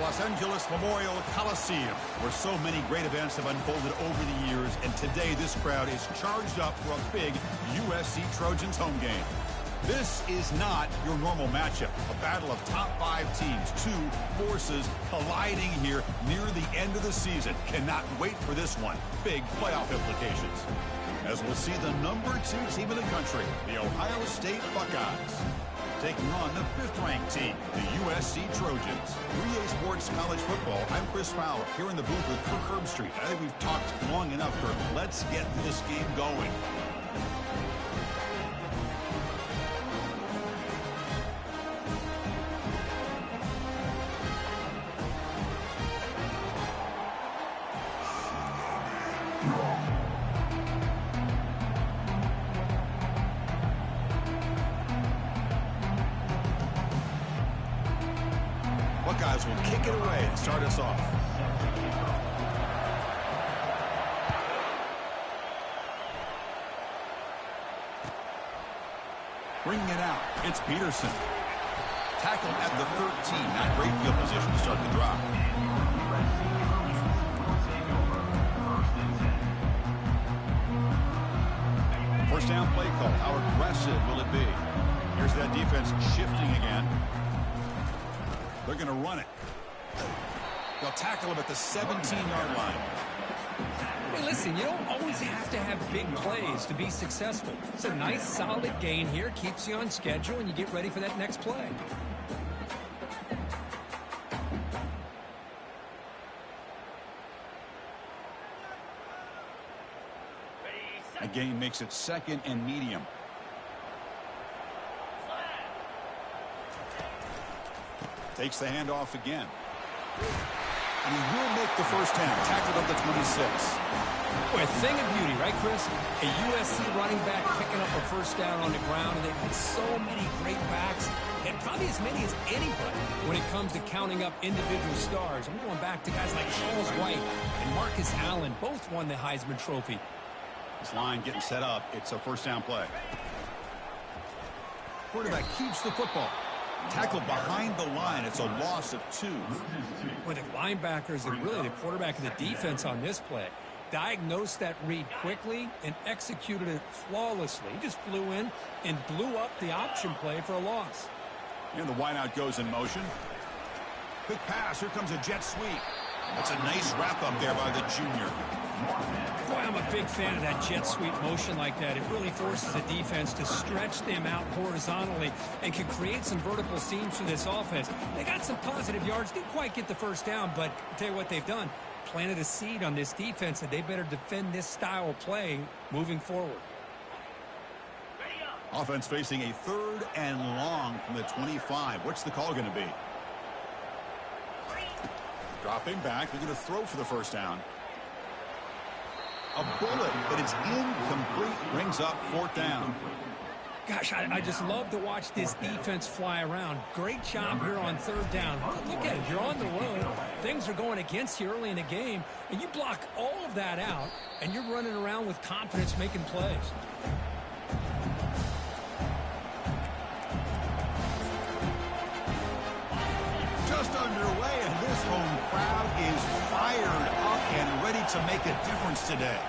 Los Angeles Memorial Coliseum, where so many great events have unfolded over the years, and today this crowd is charged up for a big USC Trojans home game. This is not your normal matchup, a battle of top 5 teams, 2 forces colliding here near the end of the season. Cannot wait for this one. Big playoff implications. As we'll see the number 2 team in the country, the Ohio State Buckeyes, taking on the 5th-ranked team, the USC Trojans. 3A Sports College Football, I'm Chris Fowler, here in the booth with Kirk Herbstreit. I think we've talked long enough, Kirk. Let's get this game going. Buckeyes will kick it away to start us off. Bringing it out, it's Peterson. Tackled at the 13, not great field position to start the drive. First down play call. How aggressive will it be? Here's that defense shifting again. They're going to run it. They'll tackle him at the 17-yard line. Hey, listen, you don't always have to have big plays to be successful. It's a nice, solid gain here. Keeps you on schedule, and you get ready for that next play. A gain makes it 2nd and medium. Takes the handoff again. And he will make the first down. Tackled up the 26. Boy, a thing of beauty, right, Chris? A USC running back picking up a first down on the ground, and they've had so many great backs, and probably as many as anybody when it comes to counting up individual stars. I'm going back to guys like Charles White and Marcus Allen. Both won the Heisman Trophy. This line getting set up. It's a first down play. Quarterback keeps the football. Tackled behind the line. It's a loss of 2. Well, the linebackers are really the quarterback of the defense on this play. Diagnosed that read quickly and executed it flawlessly. He just flew in and blew up the option play for a loss. And the wideout goes in motion. Quick pass. Here comes a jet sweep. That's a nice wrap up there by the junior. Boy, I'm a big fan of that jet sweep motion like that. It really forces the defense to stretch them out horizontally and can create some vertical seams for this offense. They got some positive yards, didn't quite get the first down, but I'll tell you what they've done. Planted a seed on this defense that they better defend this style of play moving forward. Offense facing a 3rd and long from the 25. What's the call going to be? Dropping back. They're going to throw for the first down. A bullet, but it's incomplete. Brings up 4th down. Gosh, I just love to watch this defense fly around. Great job here on 3rd down. Look at it. You're on the road. Things are going against you early in the game, and you block all of that out, and you're running around with confidence making plays. Just underway, and this home crowd is fired up and ready to make a difference today.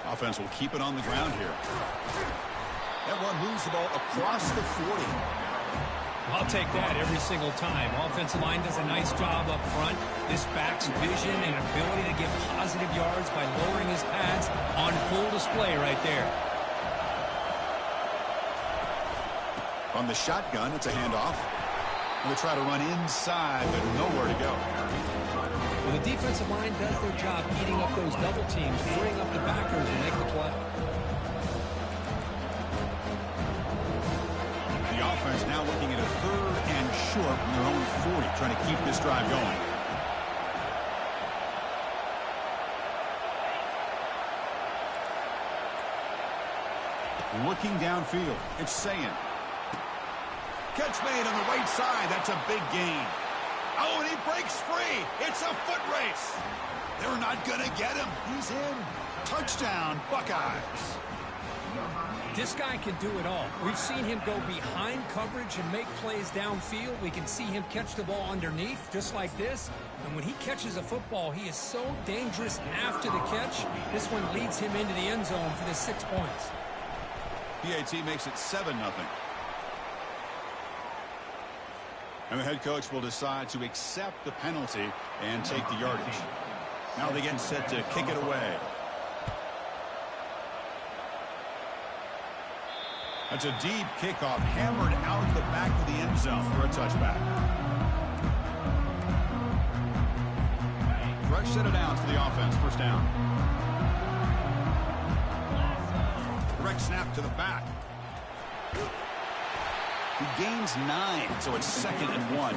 Offense will keep it on the ground here. That one moves the ball across the 40. I'll take that every single time. Offensive line does a nice job up front. This back's vision and ability to get positive yards by lowering his pads on full display right there. From the shotgun, it's a handoff. We'll try to run inside, but nowhere to go. Well, the defensive line does their job eating up those double teams, freeing up the backers and make the play. The offense now looking at a 3rd and short from their own 40, trying to keep this drive going. Looking downfield, it's Sayin. Catch made on the right side. That's a big gain. Oh, and he breaks free. It's a foot race. They're not going to get him. He's in. Touchdown, Buckeyes. This guy can do it all. We've seen him go behind coverage and make plays downfield. We can see him catch the ball underneath, just like this. And when he catches a football, he is so dangerous after the catch. This one leads him into the end zone for the 6 points. PAT makes it 7-0. And the head coach will decide to accept the penalty and take the yardage. Now they get set to kick it away. That's a deep kickoff, hammered out of the back of the end zone for a touchback. Fresh set of downs for the offense, first down. Direct snap to the back. He gains 9, so it's 2nd and 1.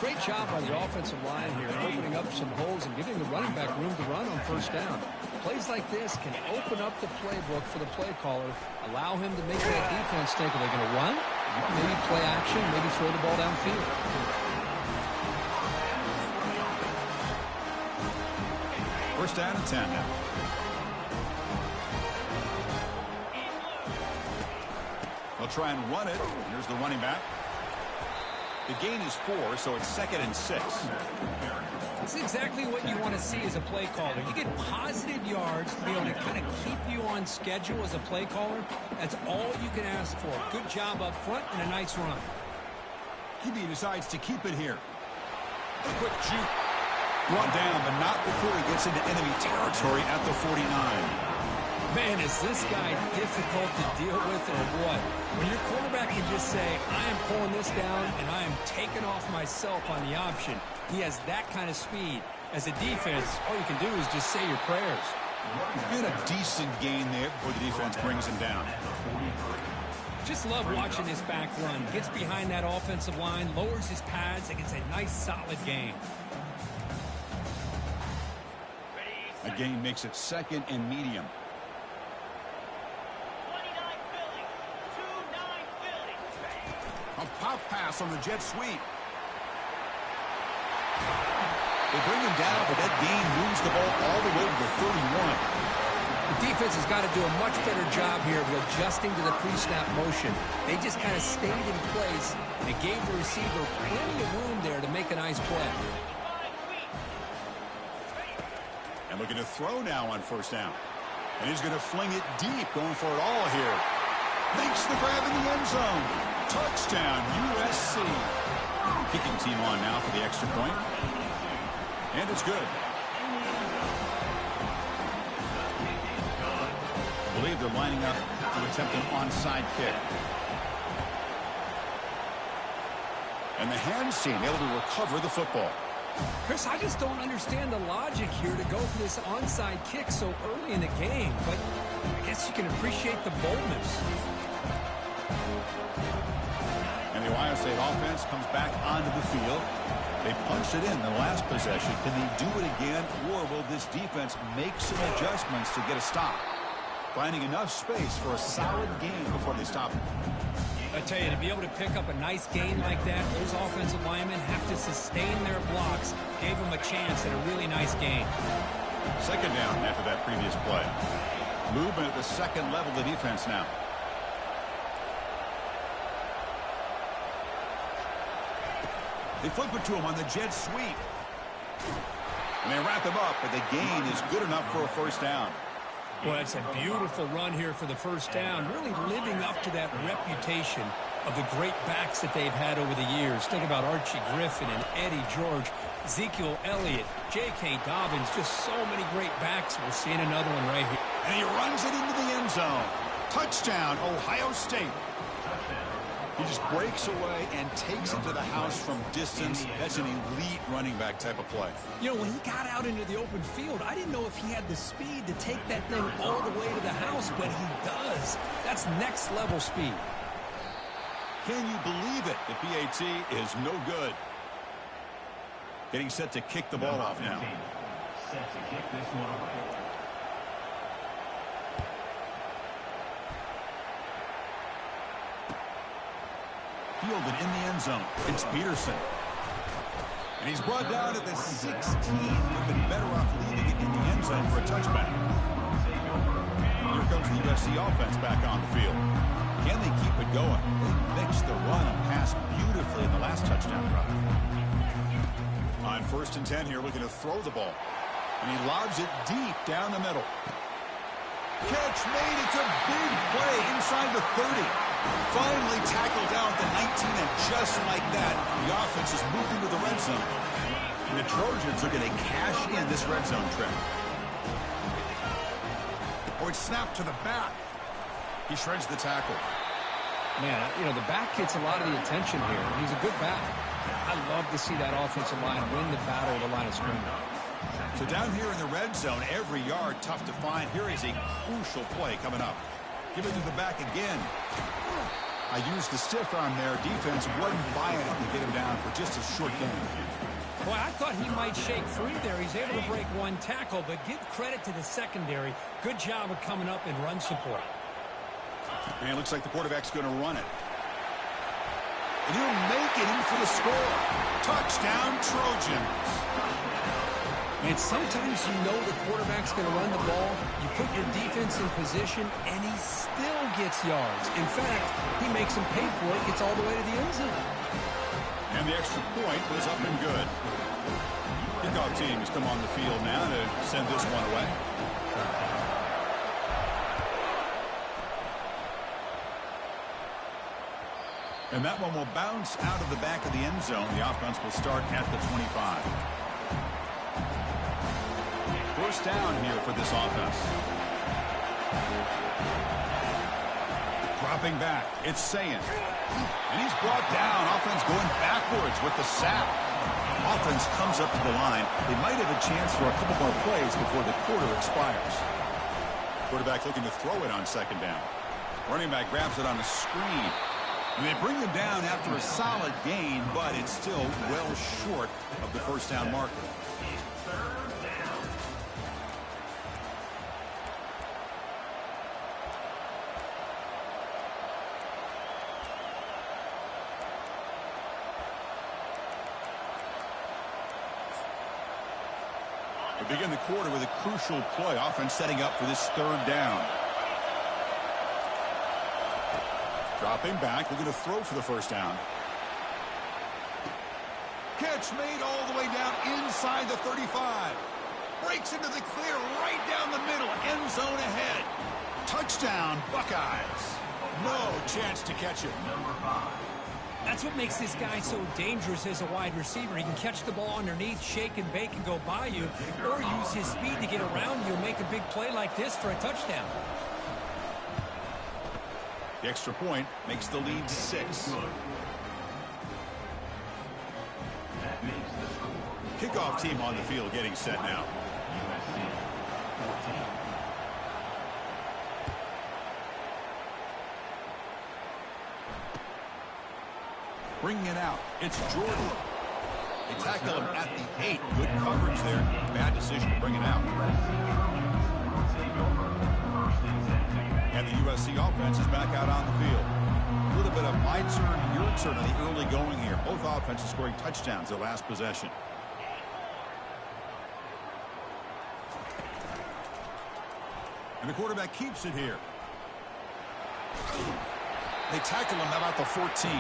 Great job by the offensive line here, opening up some holes and giving the running back room to run on first down. Plays like this can open up the playbook for the play caller, allow him to make that defense think, are they going to run? Maybe play action, maybe throw the ball downfield. First down and 10 now. They'll try and run it. Here's the running back. The gain is 4, so it's 2nd and 6. That's exactly what you want to see as a play caller. You get positive yards to be able to kind of keep you on schedule as a play caller. That's all you can ask for. Good job up front and a nice run. QB decides to keep it here. A quick juke. Brought down, but not before he gets into enemy territory at the 49. Man, is this guy difficult to deal with or what? When your quarterback can just say, I am pulling this down and I am taking off myself on the option. He has that kind of speed. As a defense, all you can do is just say your prayers. And a decent gain there before the defense brings him down. Just love watching this back run. Gets behind that offensive line, lowers his pads, and gets a nice solid gain. A gain makes it 2nd and medium. A pop pass on the jet sweep. They bring him down, but that gain moves the ball all the way to the 31. The defense has got to do a much better job here of adjusting to the pre-snap motion. They just kind of stayed in place and gave the receiver plenty of room there to make a nice play. And looking to throw now on first down. And he's going to fling it deep, going for it all here. Makes the grab in the end zone. Touchdown, USC. Kicking team on now for the extra point. And it's good. I believe they're lining up to attempt an onside kick. And the hands team able to recover the football. Chris, I just don't understand the logic here to go for this onside kick so early in the game, but I guess you can appreciate the boldness. And the Ohio State offense comes back onto the field. They punched it in the last possession. Can they do it again, or will this defense make some adjustments to get a stop? Finding enough space for a solid game before they stop it. I tell you, to be able to pick up a nice gain like that, those offensive linemen have to sustain their blocks. Gave them a chance at a really nice gain. 2nd down after that previous play. Movement at the 2nd level of the defense now. They flip it to him on the jet sweep. And they wrap him up, but the gain is good enough for a first down. Well, that's a beautiful run here for the first down, really living up to that reputation of the great backs that they've had over the years. Think about Archie Griffin and Eddie George, Ezekiel Elliott, J.K. Dobbins, just so many great backs. We're seeing another one right here. And he runs it into the end zone. Touchdown, Ohio State. He just breaks away and takes it to the house from distance. That's an elite running back type of play. You know, when he got out into the open field, I didn't know if he had the speed to take that thing all the way to the house, but he does. That's next level speed. Can you believe it? The PAT is no good. Getting set to kick the ball off now. Set to kick this one off. Fielded in the end zone. It's Peterson. And he's brought down at the 16. Would have been better off leaving it in the end zone for a touchback. Here comes the USC offense back on the field. Can they keep it going? They mixed the run and pass beautifully in the last touchdown drive. On 1st and 10 here, looking to throw the ball. And he lobs it deep down the middle. Catch made. It's a big play inside the 30. Finally tackled down at the 19, and just like that, the offense has moved into the red zone. And the Trojans are going to cash in this red zone trip. Oh, it's snapped to the back. He shreds the tackle. Man, you know, the back gets a lot of the attention here. He's a good back. I love to see that offensive line win the battle of the line of scrimmage. So down here in the red zone, every yard tough to find. Here is a crucial play coming up. Give it to the back again. I used the stiff arm there. Defense wasn't buying it to get him down for just a short game. Boy, I thought he might shake free there. He's able to break one tackle, but give credit to the secondary. Good job of coming up and run support. And it looks like the quarterback's going to run it. And he'll make it in for the score. Touchdown, Trojans. And sometimes you know the quarterback's going to run the ball. You put your defense in position, and he still gets yards. In fact, he makes them pay for it, gets all the way to the end zone. And the extra point was up and good. Kickoff team has come on the field now to send this one away. And that one will bounce out of the back of the end zone. The offense will start at the 25. First down here for this offense. Dropping back, it's Sayin. And he's brought down. Offense going backwards with the sack. Offense comes up to the line. They might have a chance for a couple more plays before the quarter expires. Quarterback looking to throw it on 2nd down. Running back grabs it on the screen. And they bring him down after a solid gain, but it's still well short of the first down marker. We begin the quarter with a crucial play. Offense setting up for this 3rd down. Dropping back, looking to throw for the first down. Catch made all the way down inside the 35. Breaks into the clear right down the middle. End zone ahead. Touchdown, Buckeyes. No chance to catch it. That's what makes this guy so dangerous as a wide receiver. He can catch the ball underneath, shake and bake and go by you, or use his speed to get around you and make a big play like this for a touchdown. The extra point makes the lead 6. Kickoff team on the field getting set now. Bringing it out. It's Jordan. They tackle him at the 8. Good coverage there. Bad decision to bring it out. And the USC offense is back out on the field. A little bit of my turn, your turn in the early going here. Both offenses scoring touchdowns their last possession. And the quarterback keeps it here. They tackle him about the 14.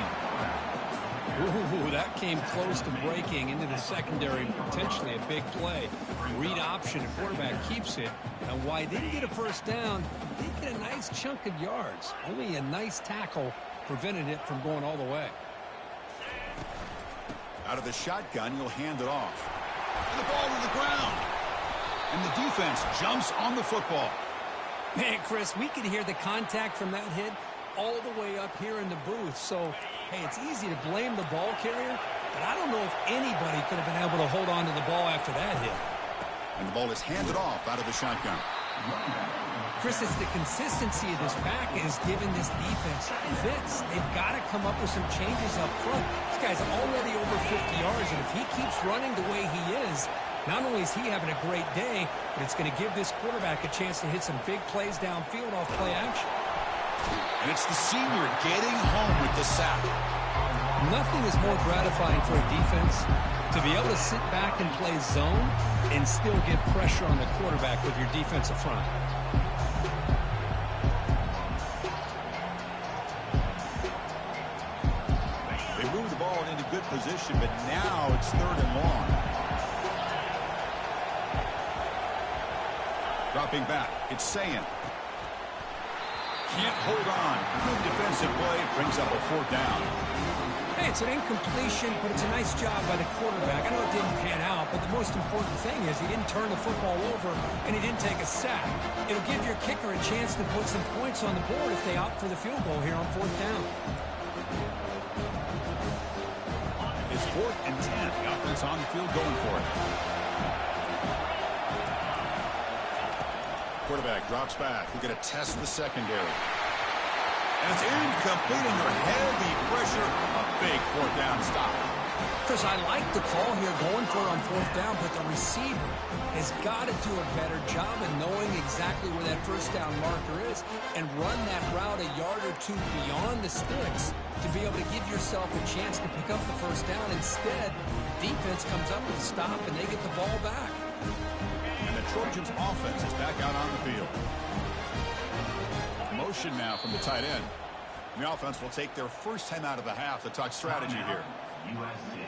Ooh, that came close to breaking into the secondary. Potentially a big play. Read option. The quarterback keeps it. And why they didn't get a first down, they get a nice chunk of yards. Only a nice tackle prevented it from going all the way. Out of the shotgun, you'll hand it off. And the ball to the ground. And the defense jumps on the football. Man, Chris, we could hear the contact from that hit all the way up here in the booth. So, hey, it's easy to blame the ball carrier, but I don't know if anybody could have been able to hold on to the ball after that hit. And the ball is handed off out of the shotgun. Chris, it's the consistency of this back is giving this defense fits. They've got to come up with some changes up front. This guy's already over 50 yards, and if he keeps running the way he is, not only is he having a great day, but it's going to give this quarterback a chance to hit some big plays downfield off play action. And it's the senior getting home with the sack. Nothing is more gratifying for a defense to be able to sit back and play zone and still get pressure on the quarterback with your defensive front. position, but now it's 3rd and long. Dropping back, it's Sayin. Can't hold on. Good defensive play, brings up a 4th down. Hey, it's an incompletion, but it's a nice job by the quarterback. I know it didn't pan out, but the most important thing is he didn't turn the football over and he didn't take a sack. It'll give your kicker a chance to put some points on the board if they opt for the field goal here on 4th down. It's 4th and 10. The offense on the field going for it. Quarterback drops back. We're going to test the secondary. And it's incomplete under heavy pressure. A big 4th down stop. Chris, I like the call here going for it on 4th down, but the receiver has got to do a better job of knowing exactly where that 1st down marker is and run that route a yard or 2 beyond the sticks to be able to give yourself a chance to pick up the 1st down. Instead, defense comes up with a stop and they get the ball back. And the Trojans offense is back out on the field. Motion now from the tight end. The offense will take their first time out of the half to talk strategy here. USC.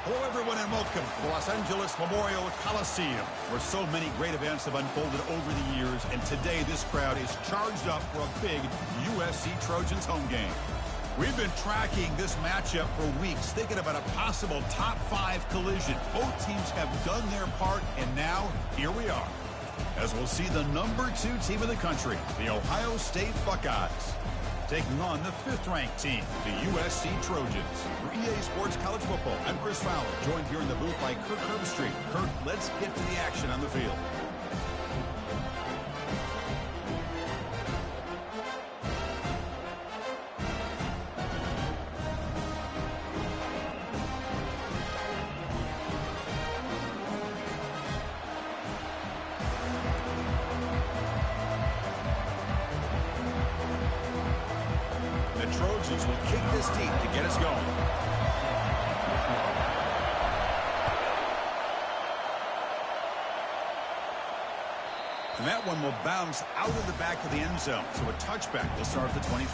Hello, everyone, and welcome to the Los Angeles Memorial Coliseum, where so many great events have unfolded over the years, and today this crowd is charged up for a big USC Trojans home game. We've been tracking this matchup for weeks, thinking about a possible top 5 collision. Both teams have done their part, and now, here we are, as we'll see the number 2 team in the country, the Ohio State Buckeyes, taking on the 5th-ranked team, the USC Trojans. For EA Sports College Football, I'm Chris Fowler, joined here in the booth by Kirk Herbstreit. Kirk, let's get to the action on the field. Trojans will kick this deep to get us going. And that one will bounce out of the back of the end zone. So a touchback will start at the 25.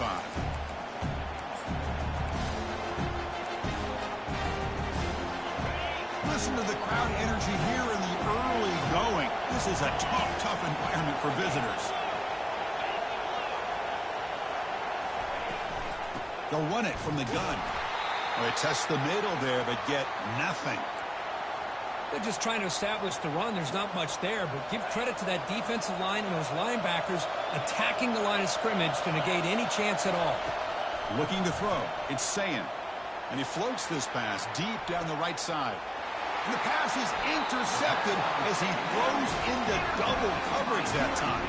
Listen to the crowd energy here in the early going. This is a tough environment for visitors. They'll run it from the gun. They test the middle there, but get nothing. They're just trying to establish the run. There's not much there, but give credit to that defensive line and those linebackers attacking the line of scrimmage to negate any chance at all. Looking to throw. It's Sayin. And he floats this pass deep down the right side. And the pass is intercepted as he throws into double coverage that time.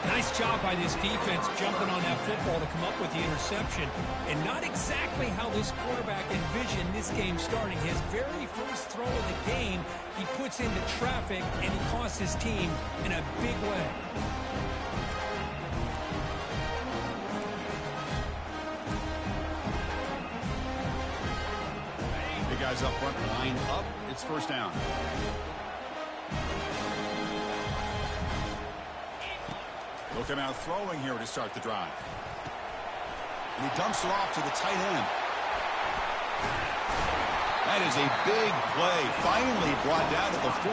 Nice job by this defense jumping on that football to come up with the interception. And not exactly how this quarterback envisioned this game starting. His very first throw of the game, he puts into traffic, and he costs his team in a big way. Big guys up front, line up. It's first down. Look him out throwing here to start the drive. And he dumps it off to the tight end. That is a big play. Finally brought down at the 44.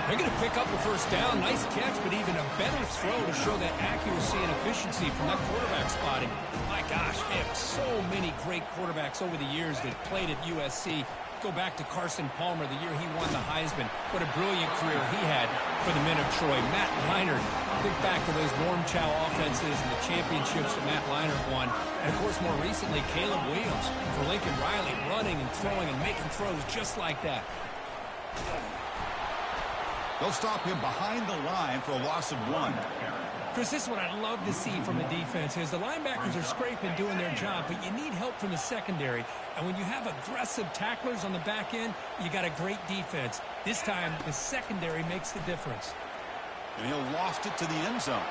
They're going to pick up the first down. Nice catch, but even a better throw to show that accuracy and efficiency from that quarterback spotting. My gosh, they have so many great quarterbacks over the years that played at USC. Go back to Carson Palmer the year he won the Heisman. What a brilliant career he had for the men of Troy. Matt Leinart, think back to those Norm Chow offenses and the championships that Matt Leinart won. And, of course, more recently, Caleb Williams for Lincoln Riley, running and throwing and making throws just like that. They'll stop him behind the line for a loss of 1. Chris, this is what I'd love to see from a defense is the linebackers are scraping, doing their job, but you need help from the secondary. And when you have aggressive tacklers on the back end, you got a great defense. This time, the secondary makes the difference. And he'll loft it to the end zone.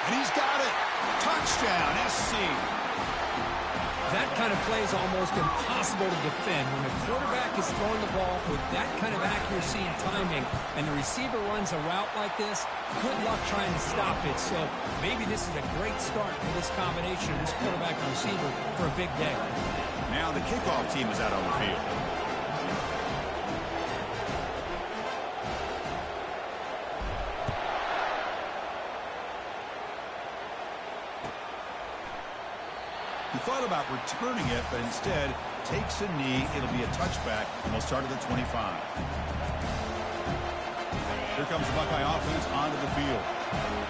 And he's got it. Touchdown, SC. That kind of play is almost impossible to defend. When the quarterback is throwing the ball with that kind of accuracy and timing, and the receiver runs a route like this, good luck trying to stop it. So maybe this is a great start for this combination, this quarterback and receiver, for a big day. Now the kickoff team is out on the field. He thought about returning it, but instead takes a knee. It'll be a touchback, and we'll start at the 25. Here comes the Buckeye offense onto the field.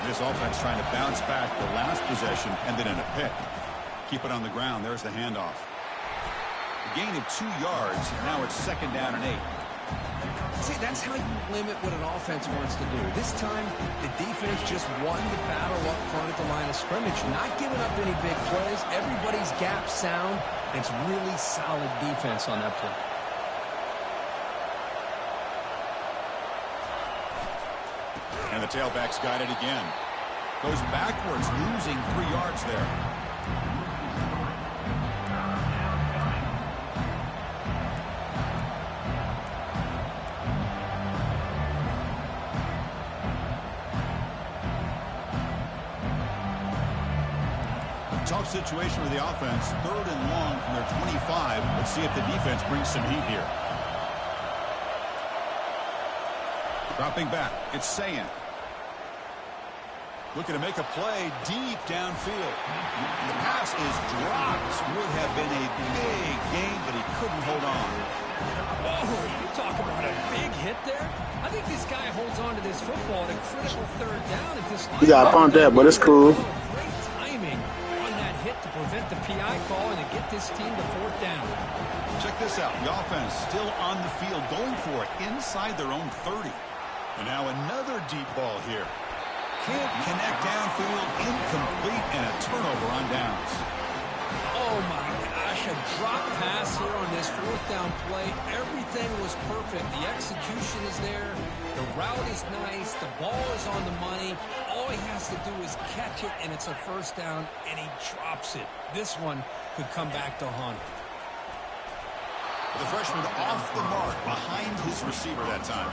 This offense trying to bounce back the last possession and then in a pick. Keep it on the ground. There's the handoff. A gain of 2 yards. Now it's 2nd down and 8. See, that's how you limit what an offense wants to do. This time, the defense just won the battle up front at the line of scrimmage, not giving up any big plays. Everybody's gap sound, and it's really solid defense on that play. And the tailback's got it again. Goes backwards, losing 3 yards there. Tough situation with the offense. 3rd and long from their 25. Let's see if the defense brings some heat here. Dropping back. It's Sayan. Looking to make a play deep downfield. The pass is dropped. Would have been a big gain, but he couldn't hold on. Oh, you talk about a big hit there. I think this guy holds on to this football at a critical 3rd down at this line. You got to punt that, but it's cool. Great timing on that hit to prevent the PI call and to get this team to 4th down. Check this out. The offense still on the field, going for it inside their own 30. And now another deep ball here. Can't connect downfield, incomplete, and a turnover on downs. Oh, my gosh, a drop pass here on this 4th down play. Everything was perfect. The execution is there. The route is nice. The ball is on the money. All he has to do is catch it, and it's a 1st down, and he drops it. This one could come back to haunt him. The freshman off the mark behind his receiver that time.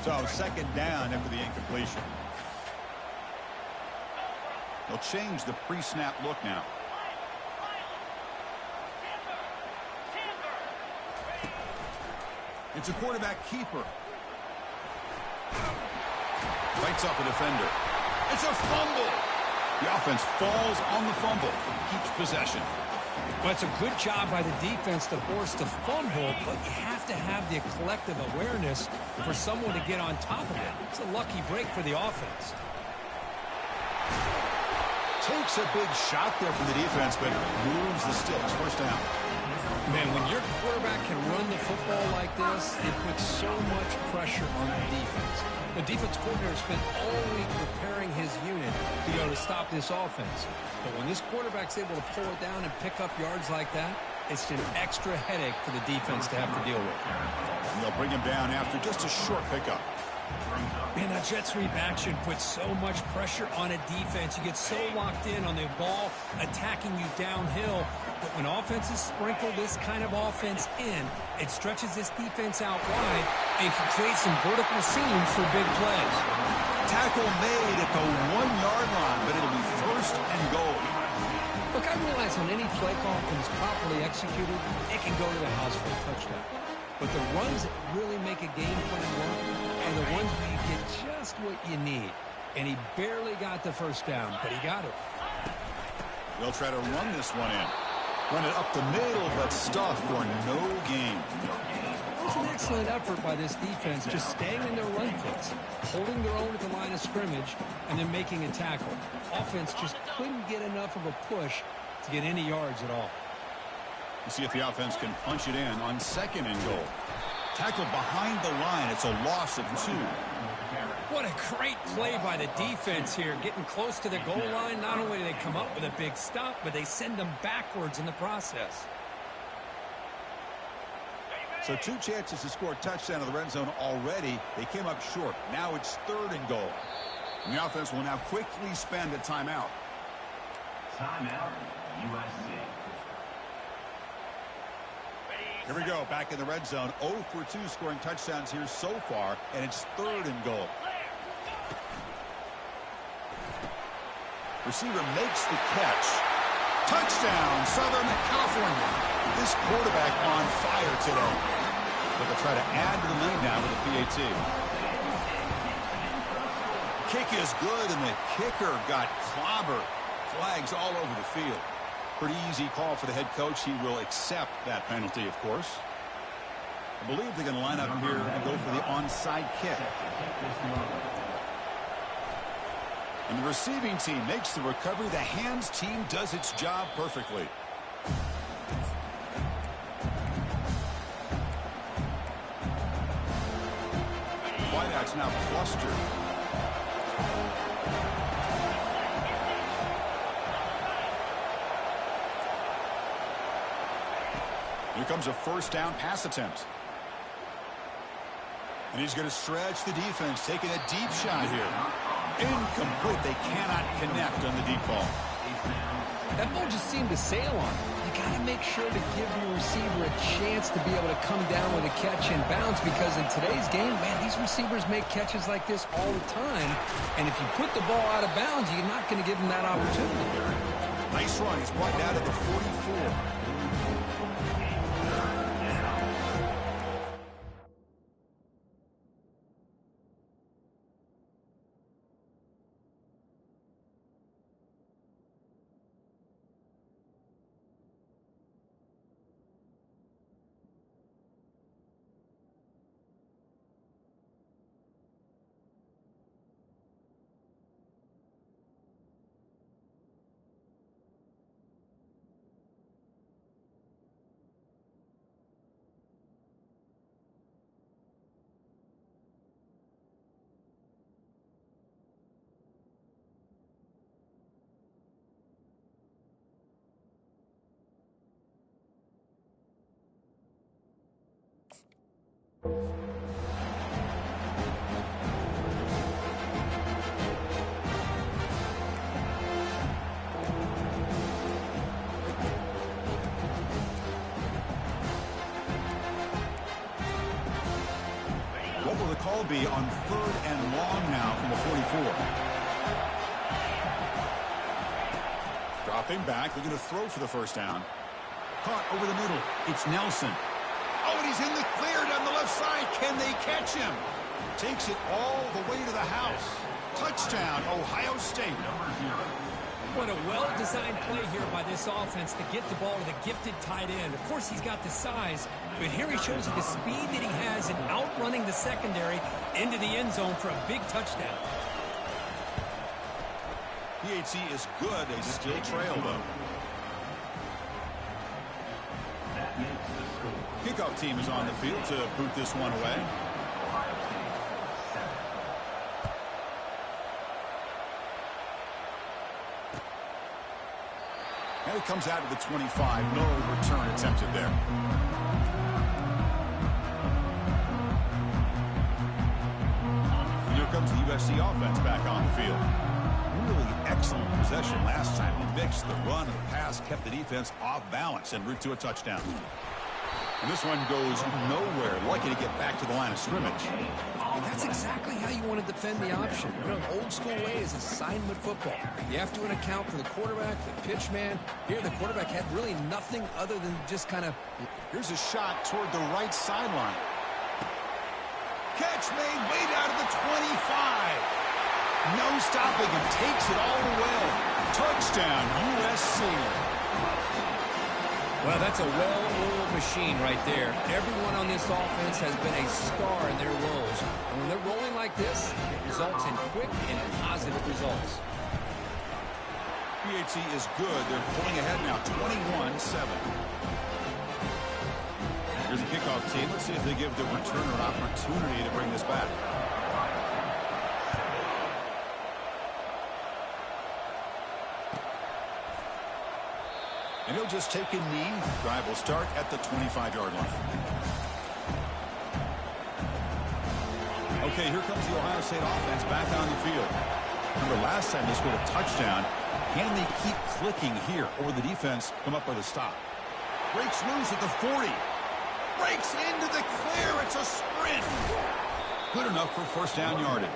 So 2nd down after the incompletion. They'll change the pre-snap look now. It's a quarterback keeper. Bites off a defender. It's a fumble. The offense falls on the fumble. Keeps possession. Well, it's a good job by the defense to force the fumble, but you have to have the collective awareness for someone to get on top of it. It's a lucky break for the offense. Takes a big shot there from the defense, but moves the sticks. 1st down. Man, when your quarterback can run the football like this, it puts so much pressure on the defense. The defense coordinator spent all week preparing his unit to go to stop this offense. But when this quarterback's able to pull it down and pick up yards like that, it's an extra headache for the defense to have to deal with. And they'll bring him down after just a short pickup. Man, that jet sweep action puts so much pressure on a defense. You get so locked in on the ball attacking you downhill. But when offenses sprinkle this kind of offense in, it stretches this defense out wide and can create some vertical seams for big plays. Tackle made at the 1-yard line, but it'll be 1st and goal. Look, I realize when any play call is properly executed, it can go to the house for a touchdown. But the runs that really make a game plan work are the ones where you get just what you need. And he barely got the 1st down, but he got it. They'll try to run this one in. Run it up the middle, but stuffed for no gain. It was an excellent effort by this defense, just staying in their run fits, holding their own at the line of scrimmage, and then making a tackle. Offense just couldn't get enough of a push to get any yards at all. We'll see if the offense can punch it in on 2nd and goal. Tackle behind the line. It's a loss of 2. What a great play by the defense here. Getting close to the goal line, not only do they come up with a big stop, but they send them backwards in the process. So 2 chances to score a touchdown in the red zone already. They came up short. Now it's 3rd and goal. And the offense will now quickly spend a timeout. Timeout, USC. Here we go, back in the red zone. 0 for 2 scoring touchdowns here so far, and it's 3rd and goal. Receiver makes the catch. Touchdown, Southern California. This quarterback on fire today. But they'll try to add to the lead now with a PAT. Kick is good, and the kicker got clobbered. Flags all over the field. Pretty easy call for the head coach. He will accept that penalty, of course. I believe they're going to line up here and go for the onside kick. And the receiving team makes the recovery. The hands team does its job perfectly. Wideouts now clustered. Here comes a 1st down pass attempt. And he's going to stretch the defense, taking a deep shot here. Incomplete. They cannot connect on the deep ball. That ball just seemed to sail on him. He you got to make sure to give your receiver a chance to be able to come down with a catch and bounce, because in today's game, man, these receivers make catches like this all the time, and if you put the ball out of bounds, you're not going to give them that opportunity. Nice run. He's brought down at the 44. What will the call be on 3rd and long now from the 44? Dropping back, they're going to throw for the first down. Caught over the middle. It's Nelson. Oh, and he's in the clear down the left side. Can they catch him? Takes it all the way to the house. Touchdown, Ohio State. What a well-designed play here by this offense to get the ball to the gifted tight end. Of course, he's got the size, but here he shows you the speed that he has in outrunning the secondary into the end zone for a big touchdown. PHC is good. They still trail, though. Kickoff team is on the field to boot this one away. And it comes out of the 25. No return attempted there. And here comes the USC offense back on the field. Really excellent possession last time. He mixed the run and the pass, kept the defense off balance en route to a touchdown. And this one goes nowhere. Lucky to get back to the line of scrimmage. And that's exactly how you want to defend the option. You know, the old school way is assignment football. You have to account for the quarterback, the pitch man. Here, the quarterback had really nothing other than just kind of... Here's a shot toward the right sideline. Catch made way down to the 25. No stopping him. Takes it all the way. Touchdown, USC. Well, that's a well-oiled machine right there. Everyone on this offense has been a star in their roles. And when they're rolling like this, it results in quick and positive results. PHC is good. They're pulling ahead now, 21-7. Here's the kickoff team. Let's see if they give the returner an opportunity to bring this back. And he'll just take a knee. Drive will start at the 25-yard line. Okay, here comes the Ohio State offense back on the field. Remember, last time they scored a touchdown. Can they keep clicking here, or the defense come up with a stop? Breaks loose at the 40. Breaks into the clear. It's a sprint. Good enough for first down yardage.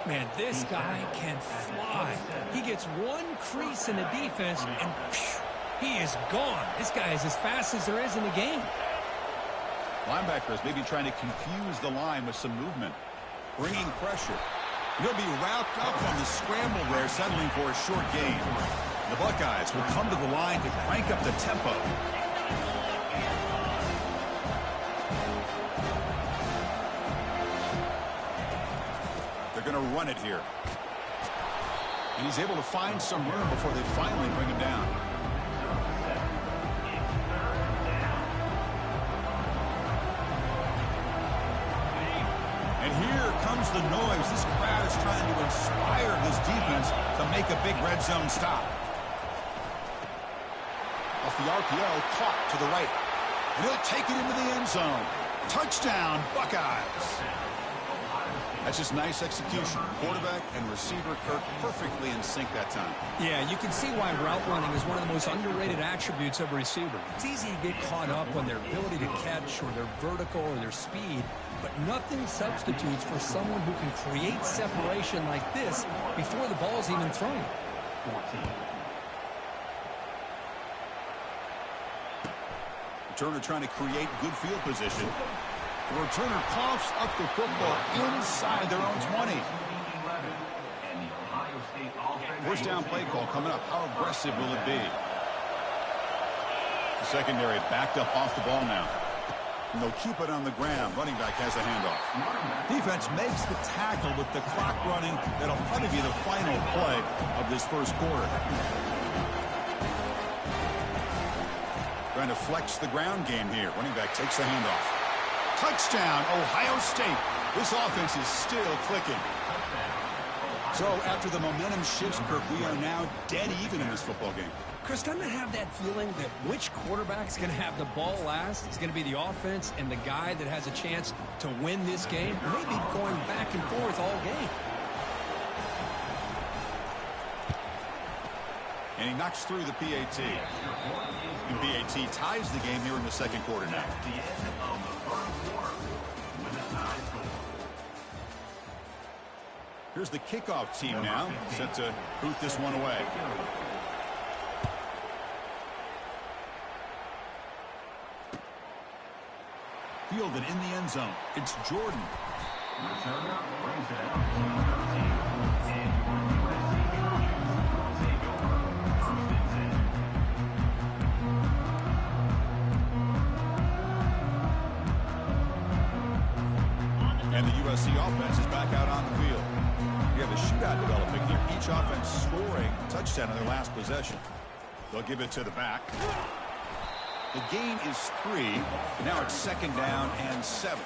Man, this guy can fly. He gets one crease in the defense, and phew, he is gone. This guy is as fast as there is in the game. Linebackers maybe trying to confuse the line with some movement. Bringing pressure. He'll be wrapped up on the scramble there, settling for a short gain. The Buckeyes will come to the line to crank up the tempo. They're going to run it here. And he's able to find some room before they finally bring him down. And here comes the noise. This crowd is trying to inspire this defense to make a big red zone stop. Off the RPO, caught to the right. And he'll take it into the end zone. Touchdown, Buckeyes. That's just nice execution. Quarterback and receiver Kirk perfectly in sync that time. Yeah, you can see why route running is one of the most underrated attributes of a receiver. It's easy to get caught up on their ability to catch or their vertical or their speed, but nothing substitutes for someone who can create separation like this before the ball's even thrown. 14. Returner trying to create good field position. The returner coughs up the football inside their own 20. First down play call coming up. How aggressive will it be? The secondary backed up off the ball now. And they'll keep it on the ground. Running back has a handoff. Defense makes the tackle with the clock running. That'll probably be the final play of this first quarter. Trying to flex the ground game here. Running back takes the handoff. Touchdown, Ohio State. This offense is still clicking. So after the momentum shifts, Kirk, we are now dead even in this football game. Chris, doesn't it have that feeling that which quarterback's going to have the ball last is going to be the offense and the guy that has a chance to win this game? Maybe going back and forth all game. And he knocks through the PAT. And PAT ties the game here in the second quarter now. Here's the kickoff team now, set to boot this one away. Fielded in the end zone. It's Jordan. Returner brings it out to 13. And USC take over. First and 10. And the USC offense is back out on the field. We have a shootout developing here. Each offense scoring a touchdown in their last possession. They'll give it to the back. The gain is 3. Now it's second down and 7.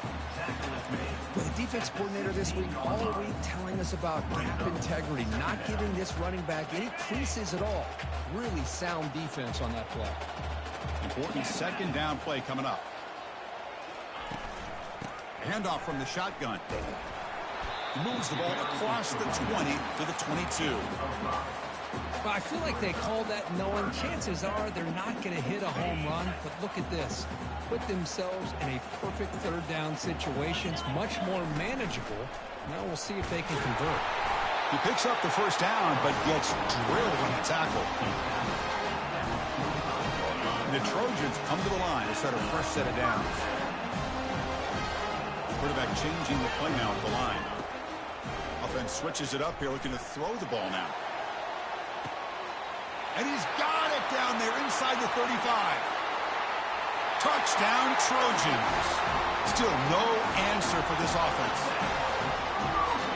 Well, the defense coordinator this week, all week telling us about gap integrity, not giving this running back any creases at all. Really sound defense on that play. Important second down play coming up. Handoff from the shotgun. He moves the ball across the 20 to the 22. Well, I feel like they called that knowing chances are they're not going to hit a home run. But look at this. Put themselves in a perfect third down situation. It's much more manageable. Now we'll see if they can convert. He picks up the first down, but gets drilled on the tackle. And the Trojans come to the line to start a fresh set of downs. Quarterback changing the play now at the line. Offense switches it up here, looking to throw the ball now. And he's got it down there inside the 35. Touchdown, Trojans. Still no answer for this offense.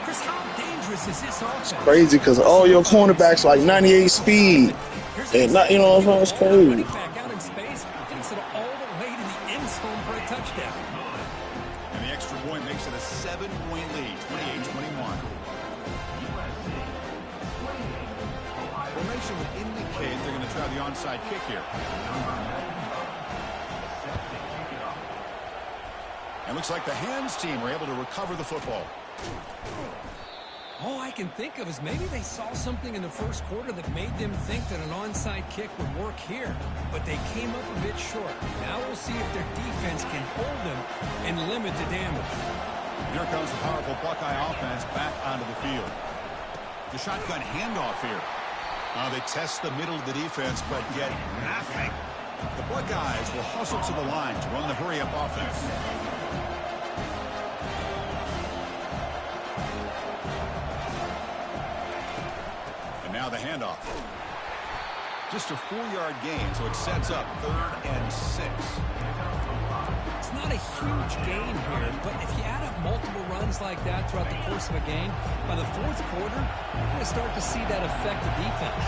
Chris, how dangerous is this offense? It's crazy because all your cornerbacks like 98 speed. And not, you know what I'm saying? It's crazy. Running back out in space, takes it all the way to the end zone for a touchdown. And the extra point makes it a 7-point lead, 28-21. Formation would indicate they're going to try the onside kick here. And looks like the hands team were able to recover the football. All I can think of is maybe they saw something in the first quarter that made them think that an onside kick would work here. But they came up a bit short. Now we'll see if their defense can hold them and limit the damage. Here comes the powerful Buckeye offense back onto the field. The shotgun handoff here. They test the middle of the defense, but get nothing. The Buckeyes will hustle to the line to run the hurry-up offense. And now the handoff. Just a 4-yard gain, so it sets up 3rd and 6. It's not a huge gain here, but if you add up multiple runs like that throughout the course of a game, by the fourth quarter, you're going to start to see that affect the defense.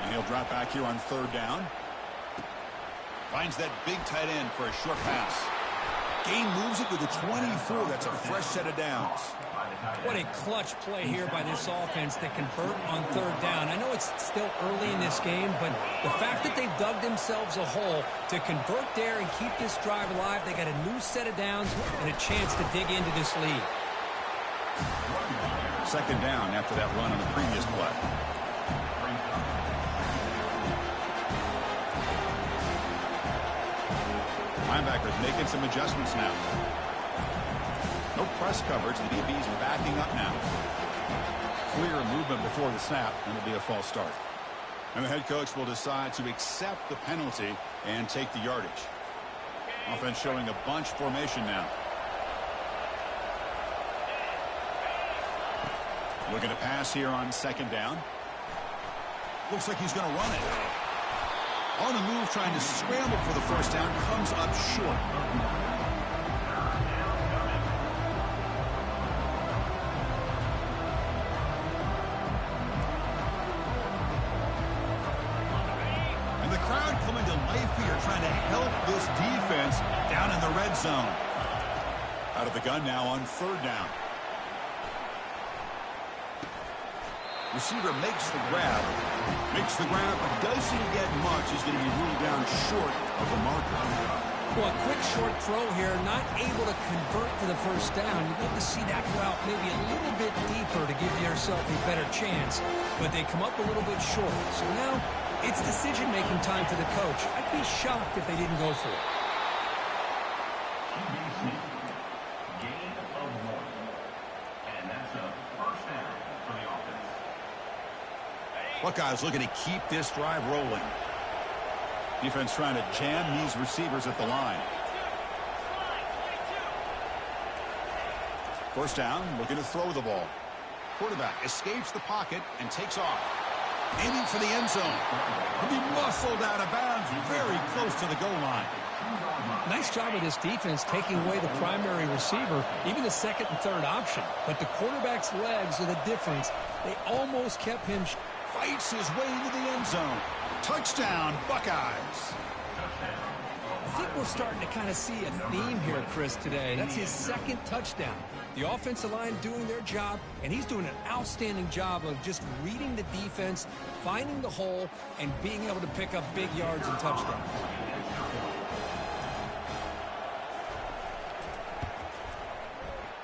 And he'll drop back here on 3rd down. Finds that big tight end for a short pass. Gain moves it to the 24. That's a fresh set of downs. What a clutch play here by this offense to convert on third down. I know it's still early in this game, but the fact that they've dug themselves a hole to convert there and keep this drive alive, they got a new set of downs and a chance to dig into this lead. Second down after that run on the previous play. Linebackers making some adjustments now. No press coverage. The DB's backing up now. Clear movement before the snap, and it'll be a false start. And the head coach will decide to accept the penalty and take the yardage. Offense showing a bunch formation now. Looking to pass here on second down. Looks like he's going to run it. On the move, trying to scramble for the first down, comes up short. And the crowd coming to life here, trying to help this defense down in the red zone. Out of the gun now on third down. Receiver makes the grab, but doesn't get much. He's going to be ruled down short of the marker. Well, a quick short throw here, not able to convert for the first down. You'd love to see that route maybe a little bit deeper to give yourself a better chance, but they come up a little bit short. So now it's decision-making time for the coach. I'd be shocked if they didn't go for it. Gain of 1. And that's a first down for the offense. Buckeyes looking to keep this drive rolling. Defense trying to jam these receivers at the line. First down, looking to throw the ball. Quarterback escapes the pocket and takes off. Aiming for the end zone. He'll be muscled out of bounds very close to the goal line. Nice job of this defense taking away the primary receiver, even the second and third option. But the quarterback's legs are the difference. They almost kept him. Fights his way into the end zone. Touchdown, Buckeyes. I think we're starting to kind of see a theme here, Chris, today. That's his second touchdown. The offensive line doing their job, and he's doing an outstanding job of just reading the defense, finding the hole, and being able to pick up big yards and touchdowns.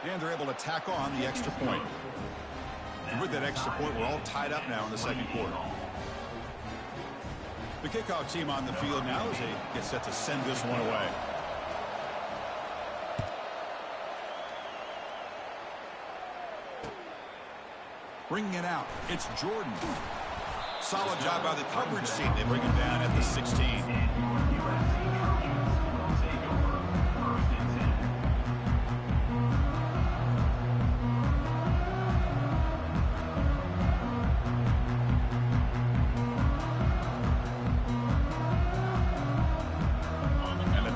And they're able to tack on the extra point. And with that extra point, we're all tied up now in the second quarter. The kickoff team on the field now as they get set to send this one away. Bringing it out, it's Jordan. Solid job by the coverage team. They bring him down at the 16.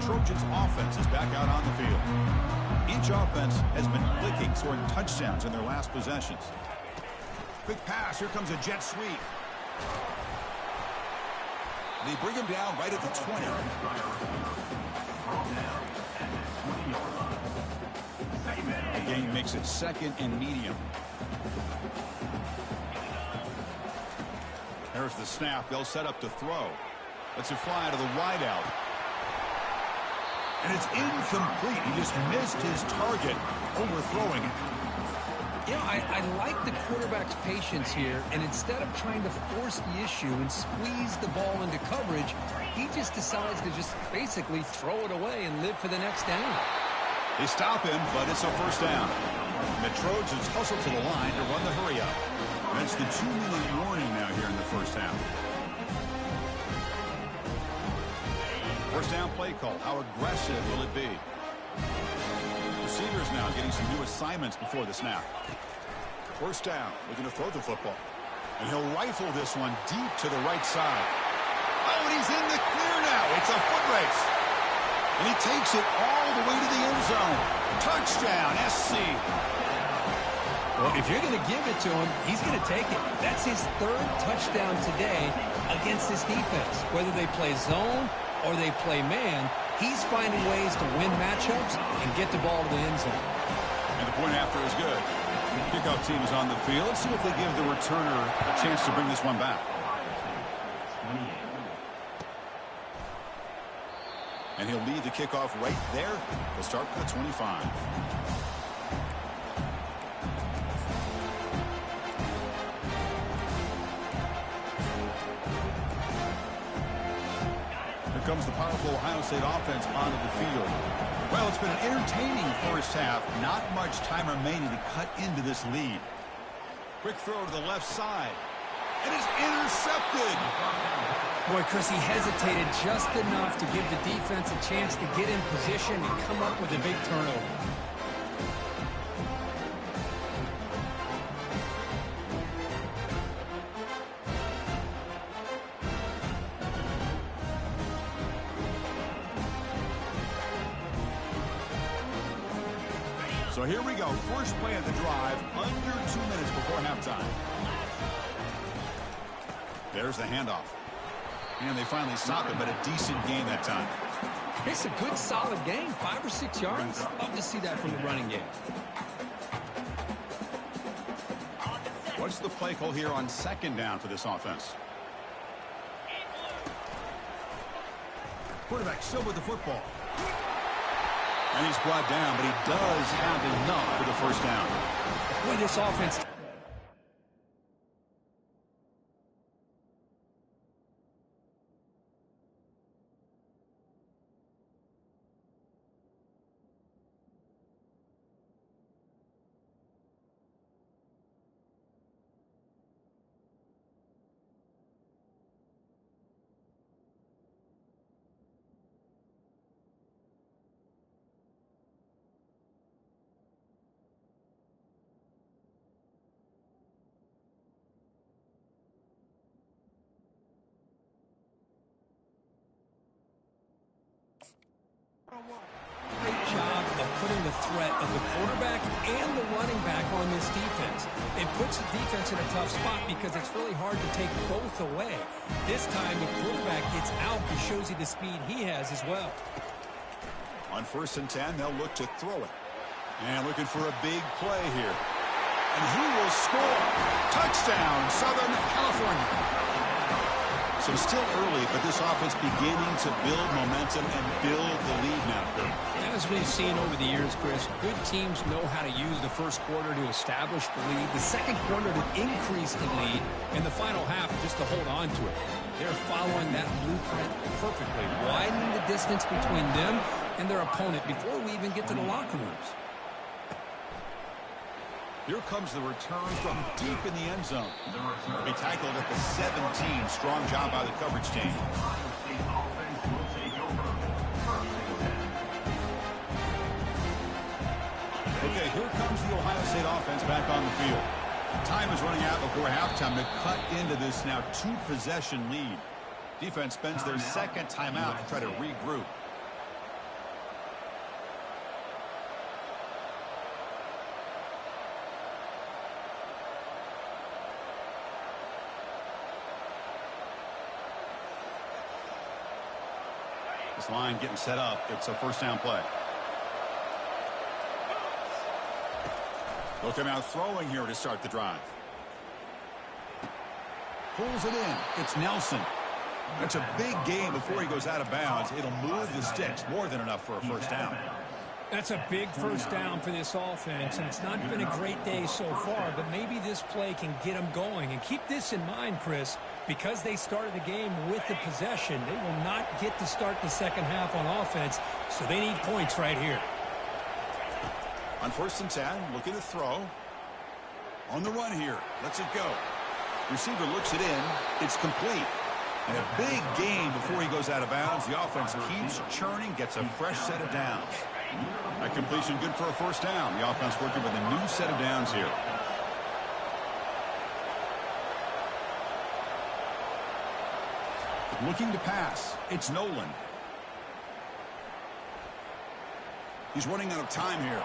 Trojans offense is back out on the field. Each offense has been clicking, scoring touchdowns in their last possessions. Quick pass. Here comes a jet sweep. They bring him down right at the 20. The game makes it second and medium. There's the snap. They'll set up to throw. Lets it fly to the wideout. And it's incomplete. He just missed his target, overthrowing it. You know, I like the quarterback's patience here, and instead of trying to force the issue and squeeze the ball into coverage, he just decides to just basically throw it away and live for the next down. They stop him, but it's a first down. And the Trojans hustle to the line to run the hurry up. That's the 2-minute warning now here in the first half. First down play call. How aggressive will it be? Receivers now getting some new assignments before the snap. First down. Looking to throw the football. And he'll rifle this one deep to the right side. Oh, and he's in the clear now. It's a foot race. And he takes it all the way to the end zone. Touchdown, SC. Well, if you're going to give it to him, he's going to take it. That's his third touchdown today against this defense. Whether they play zone or they play man, He's finding ways to win matchups and get the ball to the end zone. And the point after is good. Kickoff team is on the field. Let's see if they give the returner a chance to bring this one back. And he'll lead the kickoff right there. They'll start with the 25. Here comes the powerful Ohio State offense onto the field. Well, it's been an entertaining first half. Not much time remaining to cut into this lead. Quick throw to the left side. It is intercepted. Boy, Chris, he hesitated just enough to give the defense a chance to get in position and come up with a big turnover. So here we go. First play of the drive, under 2 minutes before halftime. There's the handoff. And they finally stop it, but a decent gain that time. It's a good, solid game. 5 or 6 yards. Love to see that from the running game. What's the play call here on second down for this offense? Quarterback still with the football. And he's brought down, but he does have enough for the first down. Boy, this offense... Great job of putting the threat of the quarterback and the running back on this defense. It puts the defense in a tough spot because it's really hard to take both away. This time, the quarterback gets out and shows you the speed he has as well. On 1st and 10, they'll look to throw it. And looking for a big play here. And he will score. Touchdown, Southern California. So still early, but this offense beginning to build momentum and build the lead now. As we've seen over the years, Chris, good teams know how to use the first quarter to establish the lead, the second quarter to increase the lead, and the final half just to hold on to it. They're following that blueprint perfectly, widening the distance between them and their opponent before we even get to the locker rooms. Here comes the return from deep in the end zone. He tackled at the 17. Strong job by the coverage team. Okay, here comes the Ohio State offense back on the field. Time is running out before halftime to cut into this now 2-possession lead. Defense spends their second timeout to try to regroup. This line getting set up. It's a first down play. They'll come out throwing here to start the drive. Pulls it in. It's Nelson. That's a big gain before he goes out of bounds. It'll move the sticks. More than enough for a first down. That's a big first down for this offense, and it's not been a great day so far, but maybe this play can get them going. And keep this in mind, Chris, because they started the game with the possession, they will not get to start the second half on offense, so they need points right here. On 1st and 10, looking to throw. On the run here. Lets it go. Receiver looks it in. It's complete. And a big gain before he goes out of bounds. The offense keeps churning, gets a fresh set of downs. That completion good for a first down. The offense working with a new set of downs here. Looking to pass. It's Nolan. He's running out of time here.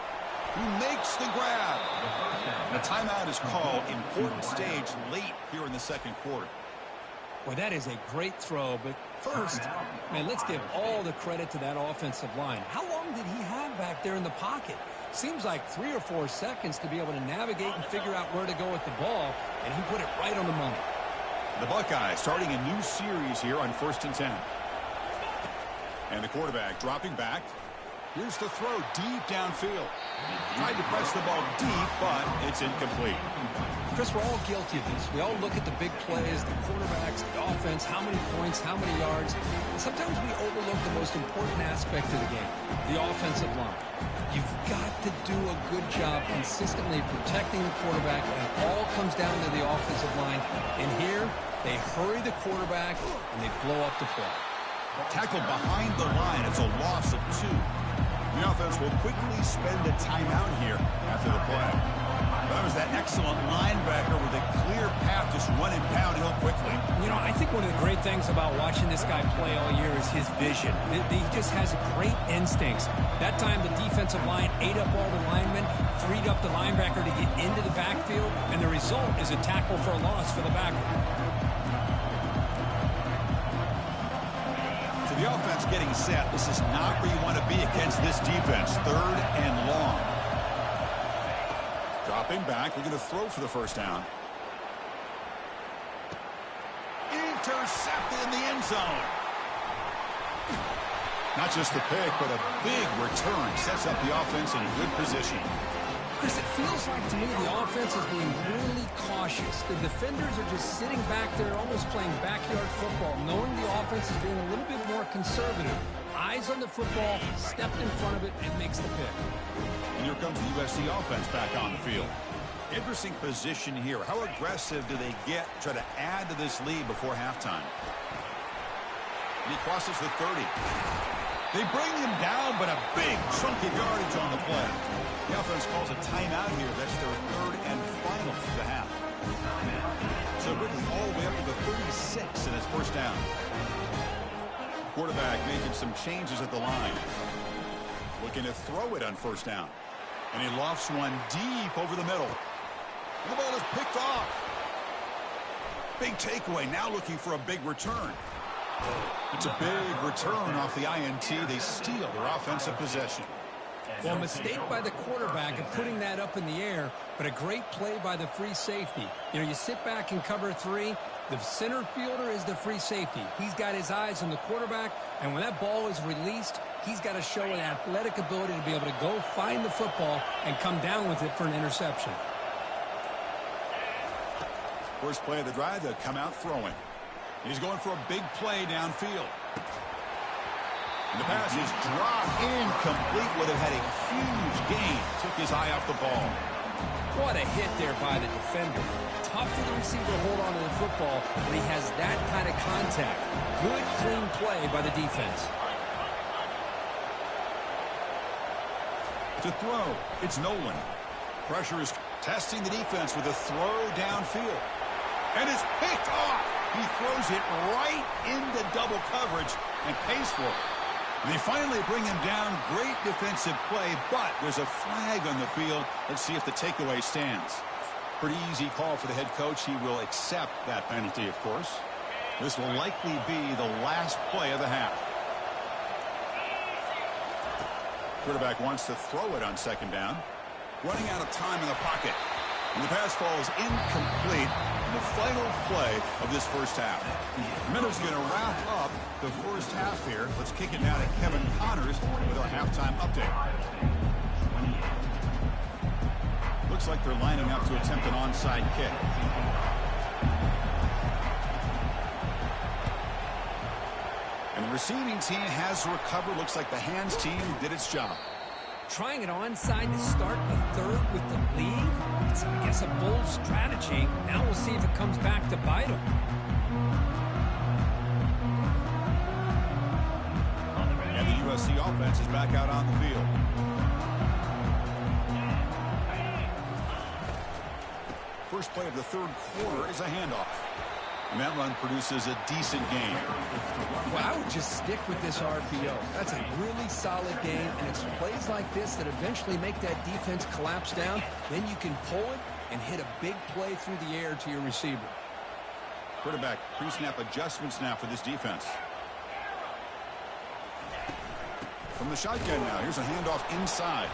He makes the grab. And a timeout is called. Important stage late here in the second quarter. Well, that is a great throw, but first, man, let's give all the credit to that offensive line. How long did he have back there in the pocket? Seems like 3 or 4 seconds to be able to navigate and figure out where to go with the ball, and he put it right on the money. The Buckeyes starting a new series here on 1st and 10. And the quarterback dropping back. Here's the throw deep downfield. Tried to press the ball deep, but it's incomplete. Chris, we're all guilty of this. We all look at the big plays, the quarterbacks, the offense, how many points, how many yards. And sometimes we overlook the most important aspect of the game, the offensive line. You've got to do a good job consistently protecting the quarterback, and it all comes down to the offensive line. And here, they hurry the quarterback, and they blow up the play. Tackled behind the line. It's a loss of 2. The offense will quickly spend a timeout here after the play. That was that excellent linebacker with a clear path, just running downhill quickly. You know, I think one of the great things about watching this guy play all year is his vision. He just has great instincts. That time, the defensive line ate up all the linemen, freed up the linebacker to get into the backfield, and the result is a tackle for a loss for the backer. So the offense getting set. This is not where you want to be against this defense. 3rd and long. Dropping back, we're going to throw for the first down. Intercepted in the end zone. Not just the pick, but a big return. Sets up the offense in a good position. Chris, it feels like to me the offense is being really cautious. The defenders are just sitting back there almost playing backyard football, knowing the offense is being a little bit more conservative. Eyes on the football, stepped in front of it, and makes the pick. And here comes the USC offense back on the field. Interesting position here. How aggressive do they get to try to add to this lead before halftime? And he crosses the 30. They bring him down, but a big chunk of yardage on the play. The offense calls a timeout here. That's their 3rd and final for the half. So quickly all the way up to the 36 and it's first down. Quarterback making some changes at the line. Looking to throw it on first down. And he lofts one deep over the middle. And the ball is picked off. Big takeaway. Now looking for a big return. It's a big return off the INT. They steal their offensive possession. Well, mistake by the quarterback of putting that up in the air, but a great play by the free safety. You know, you sit back and cover 3. The center fielder is the free safety. He's got his eyes on the quarterback, and when that ball is released, he's got to show an athletic ability to be able to go find the football and come down with it for an interception. First play of the drive, they'll come out throwing. He's going for a big play downfield. And the pass is dropped incomplete. Would have had a huge gain. Took his eye off the ball. What a hit there by the defender. Tough for the receiver to hold on to the football when he has that kind of contact. Good, clean play by the defense. To throw, it's Nolan. Pressure is testing the defense with a throw downfield. And it's picked off. He throws it right into double coverage and pays for it. And they finally bring him down. Great defensive play, but there's a flag on the field. Let's see if the takeaway stands. Pretty easy call for the head coach. He will accept that penalty, of course. This will likely be the last play of the half. Quarterback wants to throw it on second down. Running out of time in the pocket. And the pass falls incomplete in the final play of this first half. Miller's going to wrap up the first half here. Let's kick it now to Kevin Connors with our halftime update. Looks like they're lining up to attempt an onside kick. And the receiving team has recovered. Looks like the hands team did its job. Trying it onside to start the third with the lead? It's, I guess, a bold strategy. Now we'll see if it comes back to bite them. And the USC offense is back out on the field. First play of the third quarter is a handoff. And that run produces a decent gain. Well, I would just stick with this RPO. That's a really solid game, and it's plays like this that eventually make that defense collapse down. Then you can pull it and hit a big play through the air to your receiver. Quarterback pre-snap adjustments now for this defense. From the shotgun now, here's a handoff inside.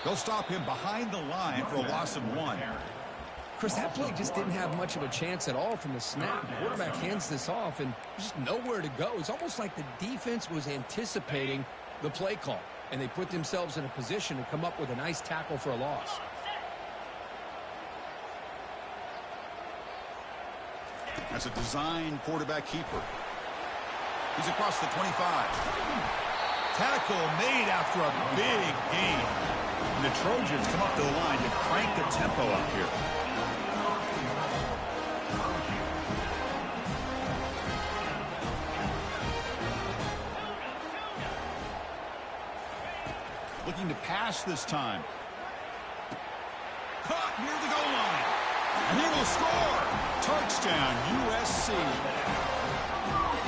They'll stop him behind the line for a loss of 1. Chris, that play just didn't have much of a chance at all from the snap. The quarterback hands this off and just nowhere to go. It's almost like the defense was anticipating the play call, and they put themselves in a position to come up with a nice tackle for a loss. That's a design quarterback keeper. He's across the 25. Tackle made after a big gain. And the Trojans come up to the line to crank the tempo up here. Looking to pass this time. Caught near the goal line. And he will score. Touchdown, USC.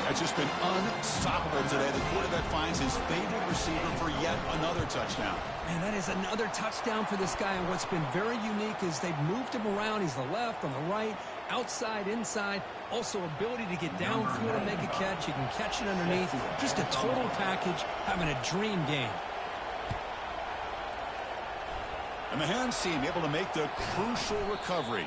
That's just been unstoppable today. The quarterback finds his favorite receiver for yet another touchdown. And that is another touchdown for this guy. And what's been very unique is they've moved him around. He's the left, on the right, outside, inside. Also ability to get downfield and make a catch. You can catch it underneath. Just a total package, having a dream game. And the hands team able to make the crucial recovery.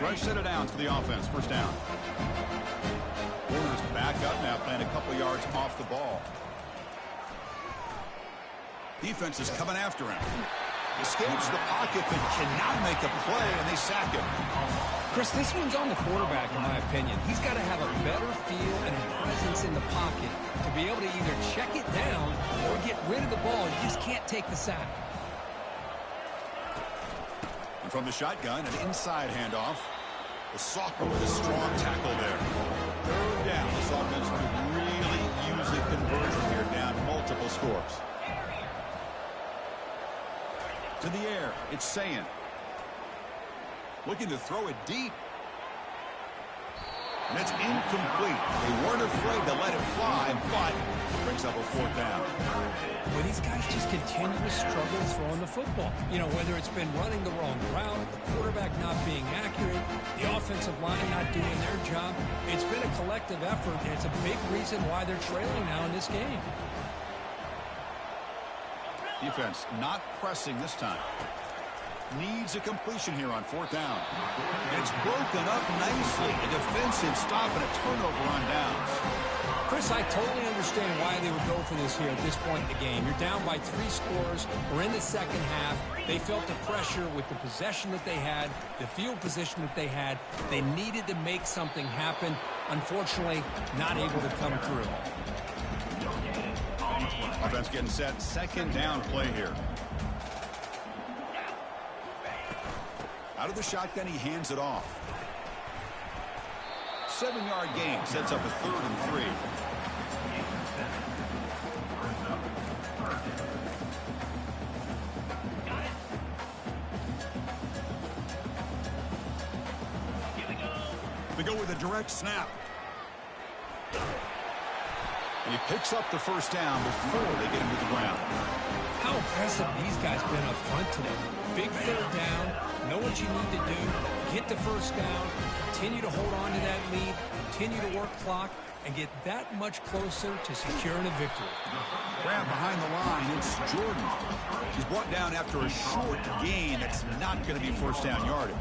Fresh set of downs for the offense. First down. Warner's back up now, playing a couple yards off the ball. Defense is coming after him. Escapes the pocket but cannot make a play, and they sack him. Chris, this one's on the quarterback, in my opinion. He's got to have a better feel and a presence in the pocket to be able to either check it down or get rid of the ball. You just can't take the sack. And from the shotgun, an inside handoff. The sophomore with a strong tackle there. Third down. This offense could really use a conversion here, down multiple scores. To the air, it's Sayin. Looking to throw it deep. And it's incomplete. They weren't afraid to let it fly, but it brings up a fourth down. Well, these guys just continue to struggle throwing the football. You know, whether it's been running the wrong route, the quarterback not being accurate, the offensive line not doing their job. It's been a collective effort, and it's a big reason why they're trailing now in this game. Defense not pressing this time. Needs a completion here on fourth down. And it's broken up nicely. A defensive stop and a turnover on downs. Chris, I totally understand why they would go for this here at this point in the game. You're down by 3 scores. We're in the second half. They felt the pressure with the possession that they had, the field position that they had. They needed to make something happen. Unfortunately, not able to come through. Offense getting set. Second down play here. Out of the shotgun, he hands it off. 7-yard gain sets up a 3rd and 3. They go with a direct snap. And he picks up the first down before they get him to the ground. How impressive these guys been up front today. Big third down. Know what you need to do. Get the first down. Continue to hold on to that lead. Continue to work clock. And get that much closer to securing a victory. Grab behind the line. It's Jordan. He's brought down after a short gain. That's not going to be first down yardage.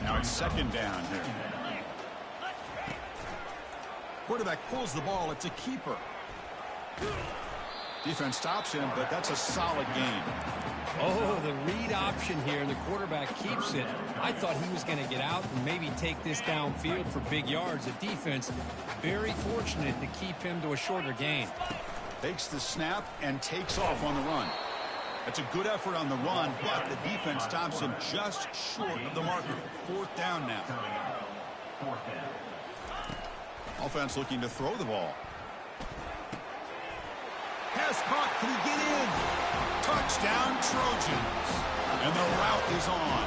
Now it's second down here. Quarterback pulls the ball. It's a keeper. Defense stops him, but that's a solid gain. Oh, the read option here, and the quarterback keeps it. I thought he was going to get out and maybe take this downfield for big yards. The defense very fortunate to keep him to a shorter gain. Takes the snap and takes off on the run. That's a good effort on the run, but the defense stops him just short of the marker. 4th down now. 4th down. Offense looking to throw the ball. Pass caught. Can he get in? Touchdown, Trojans. And the route is on.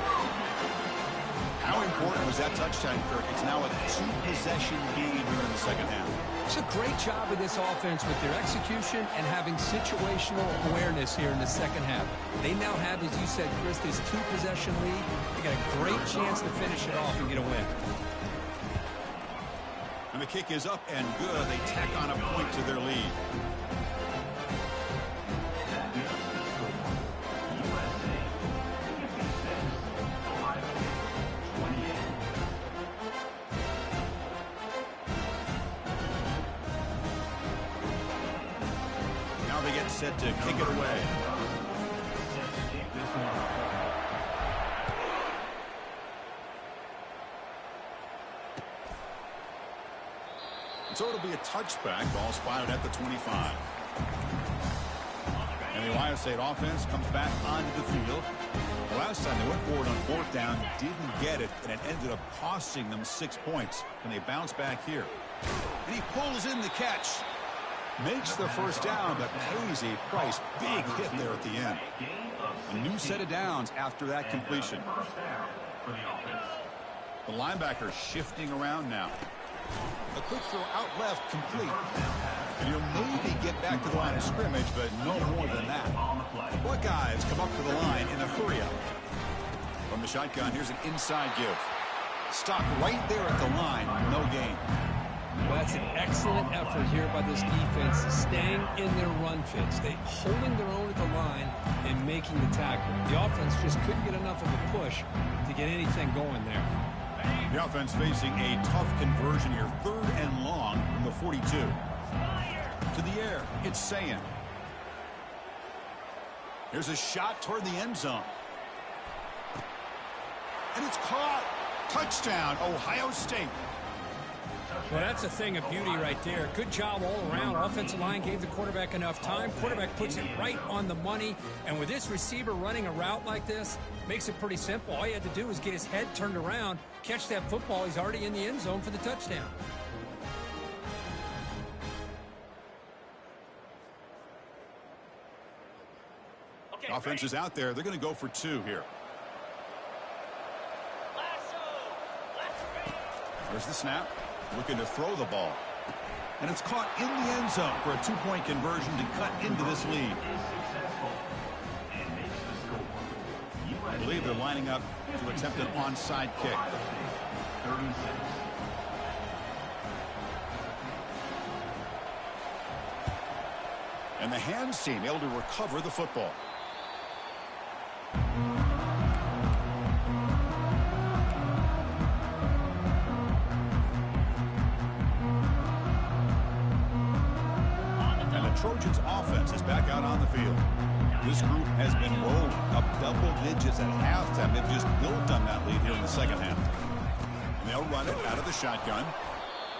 How important was that touchdown, Kirk? It's now a 2-possession game here in the second half. It's a great job of this offense with their execution and having situational awareness here in the second half. They now have, as you said, Chris, this 2-possession lead. They got a great chance to finish it off and get a win. And the kick is up and good. They tack on a point to their lead. They get set to kick it away. So it'll be a touchback. Ball spotted at the 25. And the Ohio State offense comes back onto the field. The last time they went forward on 4th down, didn't get it, and it ended up costing them 6 points. And they bounce back here. And he pulls in the catch. Makes the first down, but pays a price. Big hit there at the end. A new set of downs after that completion. The linebacker shifting around now. A quick throw out left, complete. And he'll maybe get back to the line of scrimmage, but no more than that. Buckeyes come up to the line in a hurry-up. From the shotgun, here's an inside give. Stop right there at the line, no gain. Well, that's an excellent effort here by this defense, staying in their run fits. They holding their own at the line and making the tackle. The offense just couldn't get enough of a push to get anything going there. The offense facing a tough conversion here. 3rd and long from the 42. To the air, it's Sayin. Here's a shot toward the end zone. And it's caught. Touchdown, Ohio State. Well, that's a thing of beauty right there. Good job all around. Offensive line gave the quarterback enough time. Quarterback puts it right on the money. And with this receiver running a route like this, makes it pretty simple. All you had to do was get his head turned around, catch that football. He's already in the end zone for the touchdown. Okay, offense is out there. They're going to go for 2 here. There's the snap. Looking to throw the ball. And it's caught in the end zone for a 2-point conversion to cut into this lead. I believe they're lining up to attempt an onside kick. 36. And the hands team able to recover the football. Trojans offense is back out on the field. This group has been rolling up double digits at halftime. They've just built on that lead here in the second half. And they'll run it out of the shotgun.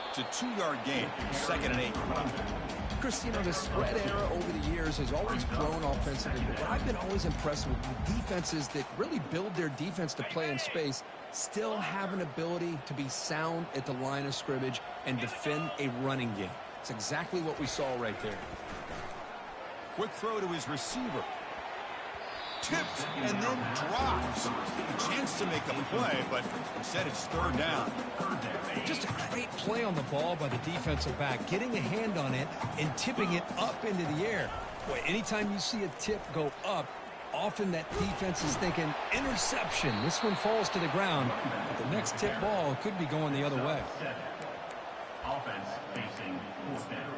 It's a 2-yard gain, 2nd and 8. Chris, you know, the spread era over the years has always grown offensively, but what I've been always impressed with the defenses that really build their defense to play in space still have an ability to be sound at the line of scrimmage and defend a running game. It's exactly what we saw right there. Quick throw to his receiver. Tipped and then drops. A chance to make a play, but instead it's 3rd down. Just a great play on the ball by the defensive back, getting a hand on it and tipping it up into the air. Boy, anytime you see a tip go up, often that defense is thinking interception. This one falls to the ground, but the next tip ball could be going the other way. Offense facing 4th down.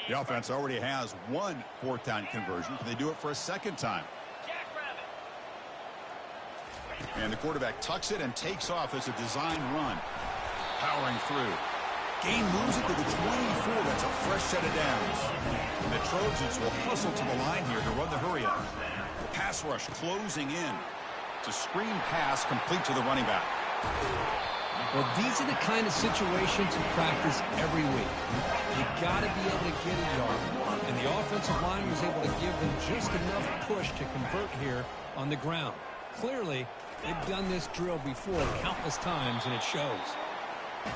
The offense already has 1 4th down conversion. Can they do it for a 2nd time? And the quarterback tucks it and takes off as a design run. Powering through. Gain moves it to the 24. That's a fresh set of downs. And the Trojans will hustle to the line here to run the hurry up. Pass rush closing in. It's a screen pass complete to the running back. Well, these are the kind of situations you practice every week. You got to be able to get a yard. And the offensive line was able to give them just enough push to convert here on the ground. Clearly, they've done this drill before countless times, and it shows.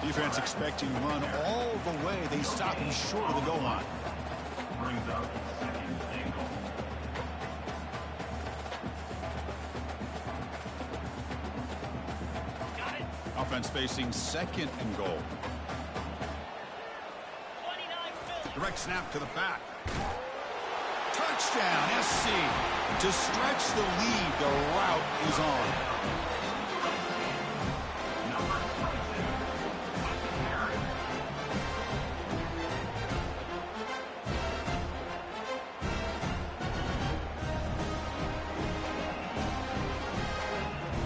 Defense expecting to run all the way. They stop him short of the goal line. Brings up second and goal. Offense facing second and goal. Direct snap to the back. Touchdown, SC. To stretch the lead, the route is on.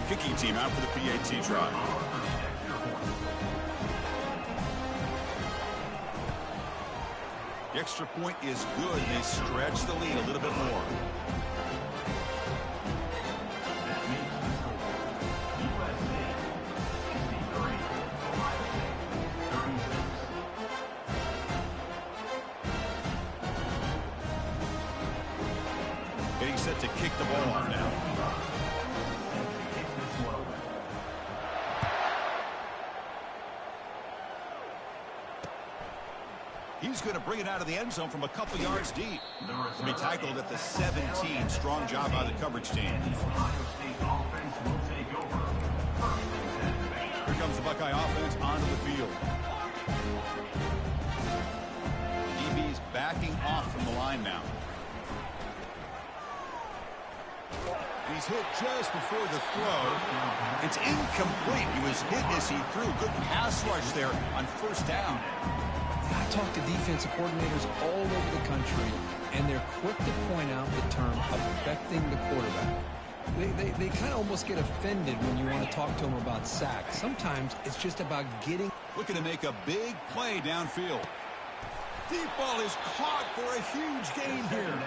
Kicking team out for the PAT try. The extra point is good. They stretch the lead a little bit more. Getting set to kick the ball off now. He's going to bring it out of the end zone from a couple yards deep. To be tackled at the 17. Strong job by the coverage team. Here comes the Buckeye offense onto the field. DB's backing off from the line now. He's hit just before the throw. It's incomplete. He was hit as he threw. Good pass rush there on first down. I talk to defensive coordinators all over the country, and they're quick to point out the term affecting the quarterback. They kind of almost get offended when you want to talk to them about sacks. Sometimes it's just about getting... Looking to make a big play downfield. Deep ball is caught for a huge gain here.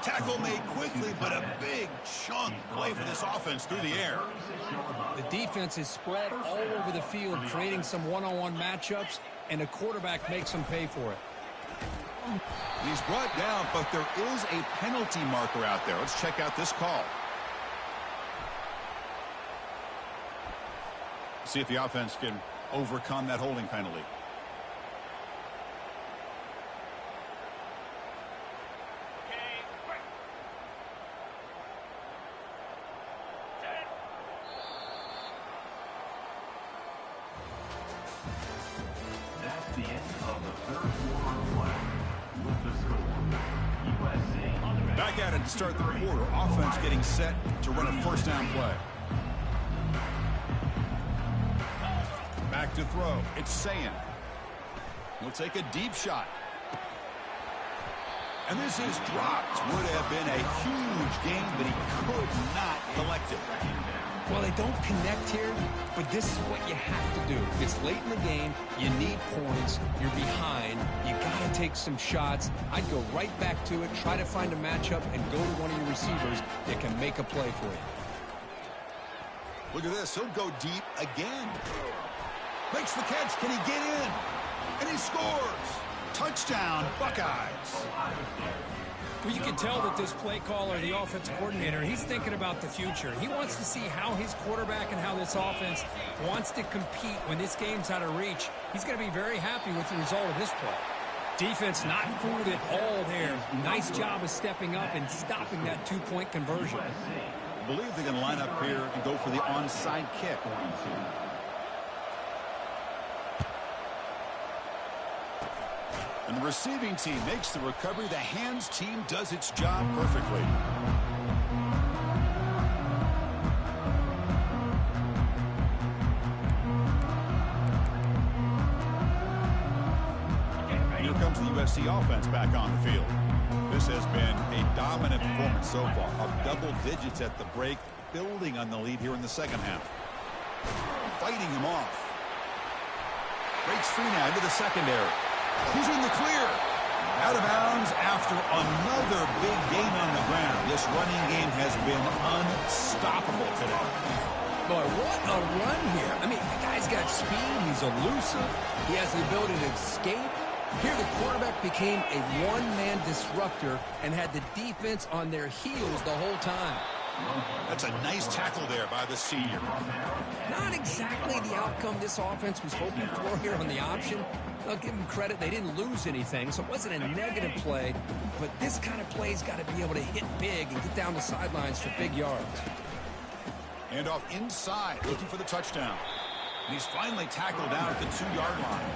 Tackle made quickly, but a big chunk play for this offense through the air. The defense is spread all over the field, creating some one-on-one matchups, and the quarterback makes them pay for it. He's brought down, but there is a penalty marker out there. Let's check out this call. See if the offense can overcome that holding penalty. Back at it to start the quarter. Offense getting set to run a first down play. Back to throw. It's Sayin. He'll take a deep shot. And this is dropped. Would have been a huge gain, but he could not collect it. Well, they don't connect here, but this is what you have to do. It's late in the game. You need points. You're behind. You got to take some shots. I'd go right back to it, try to find a matchup, and go to one of your receivers that can make a play for you. Look at this. He'll go deep again. Makes the catch. Can he get in? And he scores. Touchdown, Buckeyes. Well, you can tell that this play caller, the offensive coordinator, he's thinking about the future. He wants to see how his quarterback and how this offense wants to compete when this game's out of reach. He's going to be very happy with the result of this play. Defense not fooled at all there. Nice job of stepping up and stopping that two-point conversion. I believe they're going to line up here and go for the onside kick. And the receiving team makes the recovery. The hands team does its job perfectly. Here comes the USC offense back on the field. This has been a dominant performance so far. Up double digits at the break, building on the lead here in the second half. Fighting him off. Breaks free now into the secondary. He's in the clear. Out of bounds after another big gain on the ground. This running game has been unstoppable today. Boy, what a run here. I mean, the guy's got speed. He's elusive. He has the ability to escape. Here, the quarterback became a one-man disruptor and had the defense on their heels the whole time. That's a nice tackle there by the senior. Not exactly the outcome this offense was hoping for here on the option. I'll give them credit. They didn't lose anything, so it wasn't a negative play. But this kind of play's got to be able to hit big and get down the sidelines for big yards. And off inside, looking for the touchdown. And he's finally tackled down at the 2-yard line.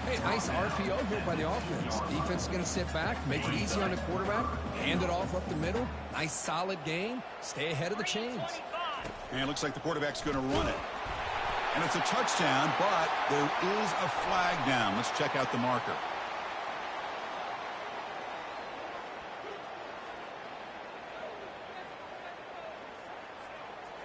Hey, nice RPO here by the offense. Defense is going to sit back, make it easy on the quarterback, hand it off up the middle. Nice, solid game. Stay ahead of the chains. And it looks like the quarterback's going to run it. And it's a touchdown, but there is a flag down. Let's check out the marker.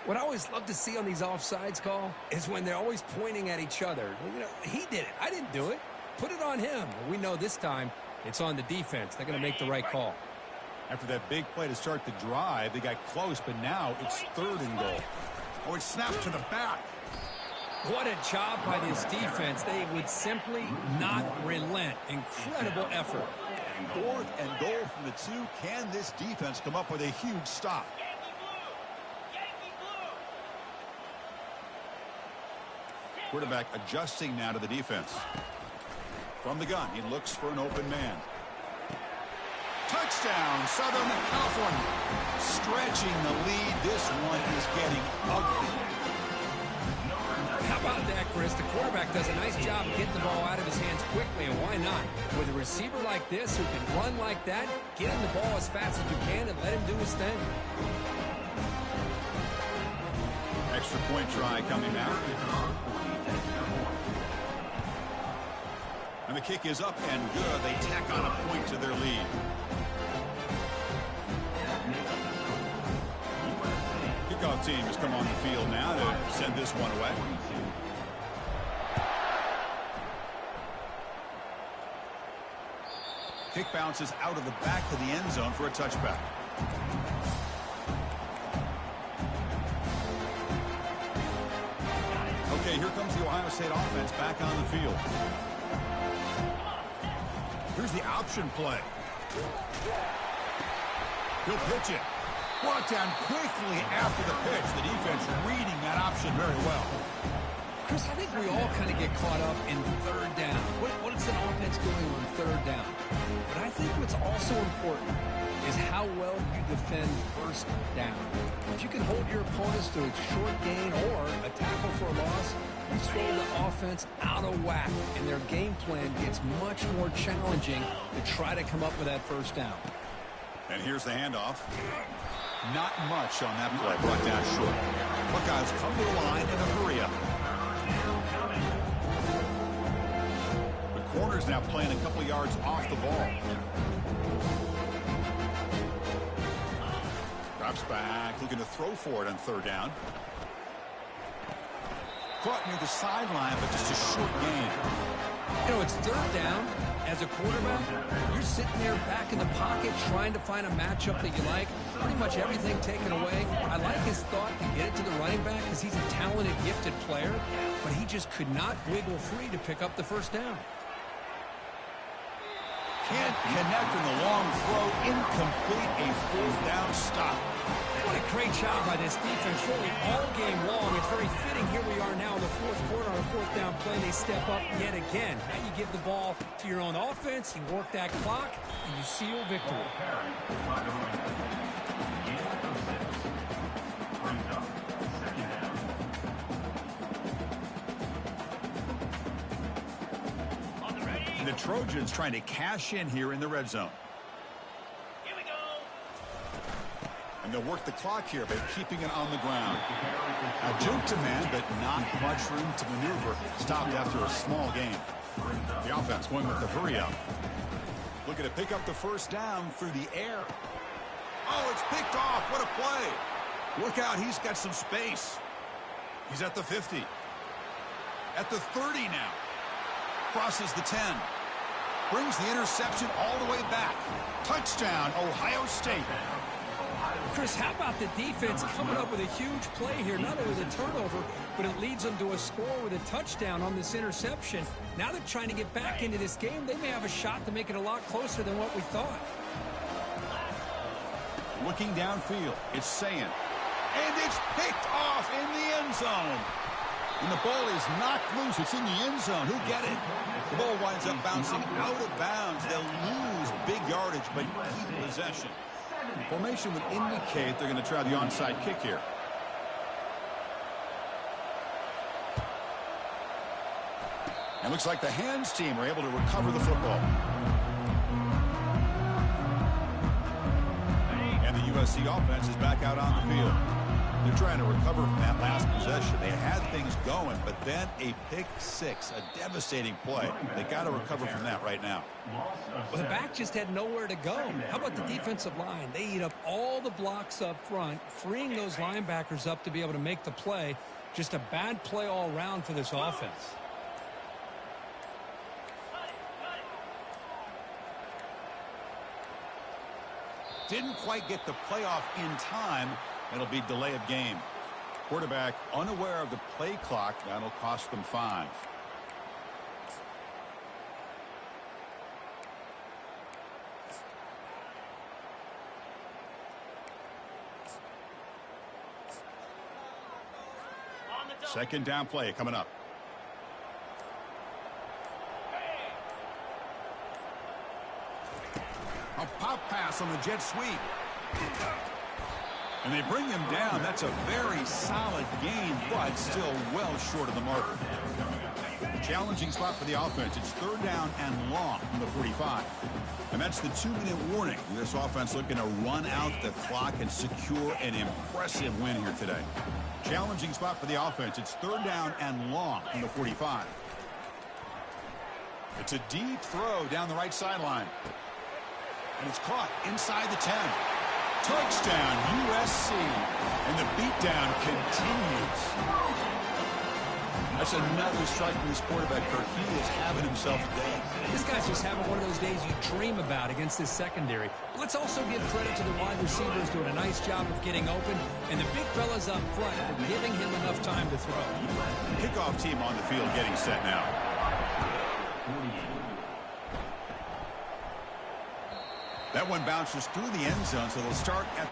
What I always love to see on these offsides call is when they're always pointing at each other. You know, he did it. I didn't do it. Put it on him. We know this time it's on the defense. They're going to make the right call. After that big play to start the drive, they got close, but now it's 3rd and goal. Oh, it's snapped to the back. What a job by this defense. They would simply not relent. Incredible effort. 4th and goal from the 2. Can this defense come up with a huge stop? Quarterback adjusting now to the defense. From the gun, he looks for an open man. Touchdown, Southern California. Stretching the lead. This one is getting ugly. How about that, Chris? The quarterback does a nice job getting the ball out of his hands quickly, and why not? With a receiver like this who can run like that, get him the ball as fast as you can and let him do his thing. Extra point try coming now. And the kick is up and good. They tack on a point to their lead. Kickoff team has come on the field now to send this one away. Kick bounces out of the back of the end zone for a touchback. Okay, here comes the Ohio State offense back on the field. Here's the option play. He'll pitch it. Brought down quickly after the pitch. The defense reading that option very well. Chris, I think we all kind of get caught up in 3rd down. What is an offense doing on 3rd down? But I think what's also important is how well you defend 1st down. If you can hold your opponents to a short gain or a tackle for a loss, you throw the offense out of whack, and their game plan gets much more challenging to try to come up with that 1st down. And here's the handoff. Not much on that play, brought down short. Buckeyes come to the line in a hurry up. The corner's now playing a couple yards off the ball. Drops back, looking to throw for it on 3rd down. Caught near the sideline, but just a short gain. You know, it's 3rd down. As a quarterback, you're sitting there back in the pocket trying to find a matchup that you like. Pretty much everything taken away. I like his thought to get it to the running back because he's a talented, gifted player, but he just could not wiggle free to pick up the 1st down. Can't connect in the long throw. Incomplete. A 4th down stop. What a great job by this defense really all game long. It's very fitting. Here we are now in the 4th quarter on a 4th down play. They step up yet again. Now you give the ball to your own offense. You work that clock, and you seal victory. The Trojans trying to cash in here in the red zone. Here we go. And they'll work the clock here by keeping it on the ground. Now juke to man, but not much room to maneuver. Stopped after a small gain. The offense going with the hurry up. Looking to pick up the 1st down through the air. Oh, it's picked off. What a play. Look out, he's got some space. He's at the 50. At the 30 now. Crosses the 10. Brings the interception all the way back. Touchdown, Ohio State. Chris, how about the defense coming up with a huge play here? Not only the turnover, but it leads them to a score with a touchdown on this interception. Now they're trying to get back into this game. They may have a shot to make it a lot closer than what we thought. Looking downfield, it's Sayin. And it's picked off in the end zone. And the ball is knocked loose. It's in the end zone. Who get it? The ball winds up bouncing out of bounds. They'll lose big yardage, but keep possession. Formation would indicate they're going to try the onside kick here. And looks like the hands team are able to recover the football. And the USC offense is back out on the field. They're trying to recover from that last possession. They had things going, but then a pick six, a devastating play. They got to recover from that right now. Well, the back just had nowhere to go. How about the defensive line? They eat up all the blocks up front, freeing those linebackers up to be able to make the play. Just a bad play all around for this offense. Didn't quite get the playoff in time. It'll be delay of game. Quarterback unaware of the play clock. That'll cost them 5. Second down play coming up. A pop pass on the jet sweep. And they bring him down. That's a very solid gain, but still well short of the mark. Challenging spot for the offense. It's 3rd down and long from the 45. And that's the 2-minute warning. This offense looking to run out the clock and secure an impressive win here today. Challenging spot for the offense. It's 3rd down and long from the 45. It's a deep throw down the right sideline. And it's caught inside the 10. Touchdown, USC. And the beatdown continues. That's another strike from this quarterback, Kirk. He is having himself a day. This guy's just having one of those days you dream about against this secondary. Let's also give credit to the wide receivers doing a nice job of getting open, and the big fellas up front for giving him enough time to throw. Kickoff team on the field getting set now. That one bounces through the end zone, so they'll start at...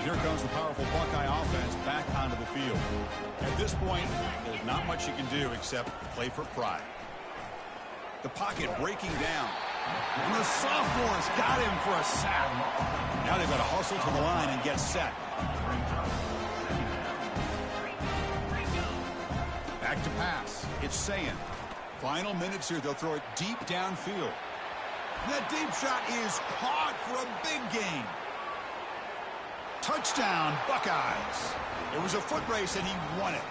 Here comes the powerful Buckeye offense back onto the field. At this point, there's not much you can do except play for pride. The pocket breaking down. And the sophomore's got him for a sack. Now they've got to hustle to the line and get set. Back to pass. It's Sayin. Final minutes here. They'll throw it deep downfield. And that deep shot is caught for a big gain. Touchdown, Buckeyes. It was a foot race, and he won it.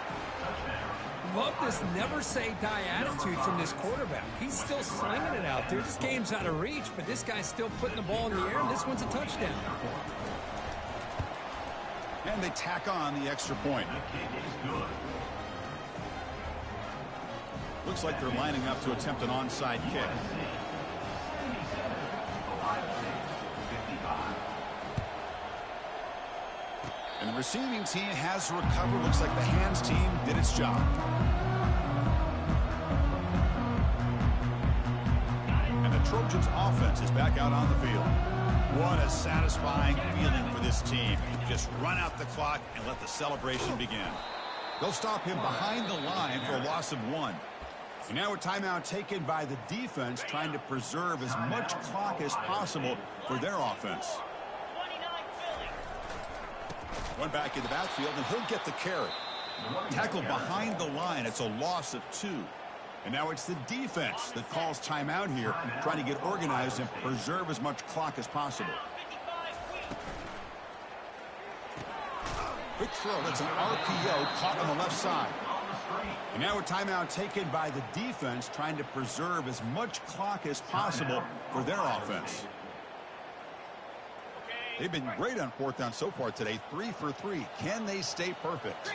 Love this never-say-die attitude from this quarterback. He's still slinging it out there. This game's out of reach, but this guy's still putting the ball in the air, and this one's a touchdown. And they tack on the extra point. Looks like they're lining up to attempt an onside kick. And the receiving team has recovered. Looks like the hands team did its job. And the Trojans offense is back out on the field. What a satisfying feeling for this team. Just run out the clock and let the celebration begin. They'll stop him behind the line for a loss of 1. And now a timeout taken by the defense, trying to preserve as much clock as possible for their offense. One back in the backfield, and he'll get the carry. Tackled behind the line. It's a loss of 2. And now it's the defense that calls timeout here, trying to get organized and preserve as much clock as possible. quick throw. That's an RPO caught on the left side. And now a timeout taken by the defense, trying to preserve as much clock as possible for their offense. They've been great on fourth down so far today, 3 for 3. Can they stay perfect?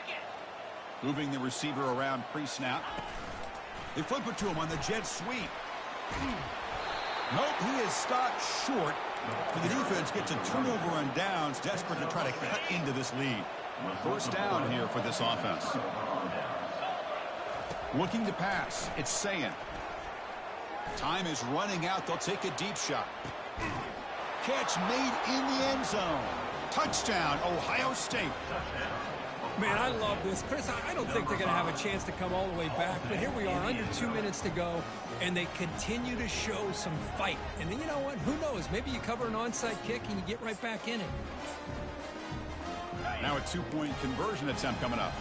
Moving the receiver around pre-snap. They flip it to him on the jet sweep. Nope, he is stopped short. And the defense gets a turnover on downs, desperate to try to cut into this lead. First down here for this offense. Looking to pass. It's Sayin. Time is running out. They'll take a deep shot. Catch made in the end zone. Touchdown, Ohio State. Man, I love this. Chris, I don't think they're going to have a chance to come all the way back, but here we are, under 2 minutes to go, and they continue to show some fight. And you know what? Who knows? Maybe you cover an onside kick and you get right back in it. Now a two-point conversion attempt coming up.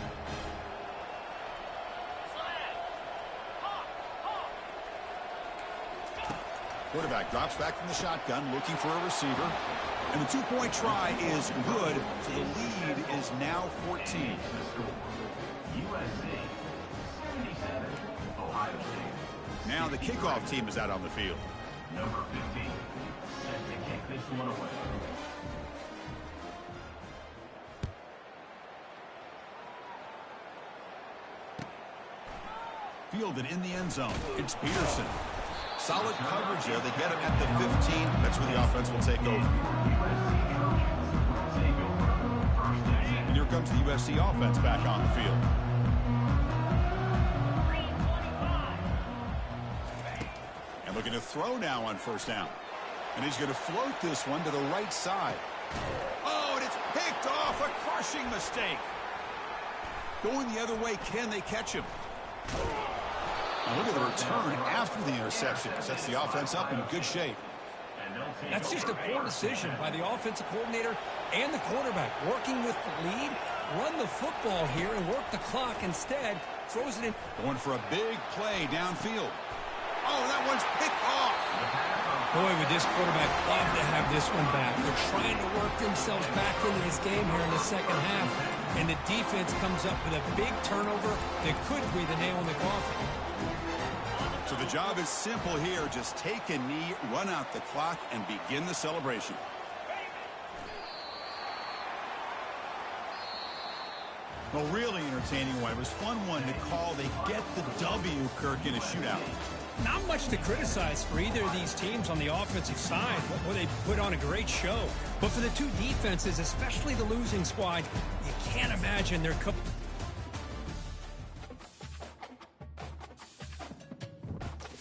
Quarterback drops back from the shotgun, looking for a receiver. And the two-point try is good, so the lead is now 14. Now the kickoff team is out on the field. Number 15, set to kick this one away. Fielded in the end zone. It's Peterson. Solid coverage there. They get him at the 15. That's where the offense will take over. And here comes the USC offense back on the field. And looking to throw now on first down. And he's going to float this one to the right side. Oh, and it's picked off. A crushing mistake. Going the other way, can they catch him? And look at the return after the interception. Sets the offense up in good shape. That's just a poor decision by the offensive coordinator and the quarterback. Working with the lead, run the football here and work the clock. Instead, throws it in. Going for a big play downfield. Oh, that one's picked off. Boy, would this quarterback love to have this one back. They're trying to work themselves back into this game here in the second half. And the defense comes up with a big turnover that could be the nail in the coffin. So the job is simple here. Just take a knee, run out the clock, and begin the celebration. Well, really entertaining one. It was fun one to call. They get the W, Kirk, in a shootout. Not much to criticize for either of these teams on the offensive side. Well, they put on a great show. But for the two defenses, especially the losing squad, you can't imagine they're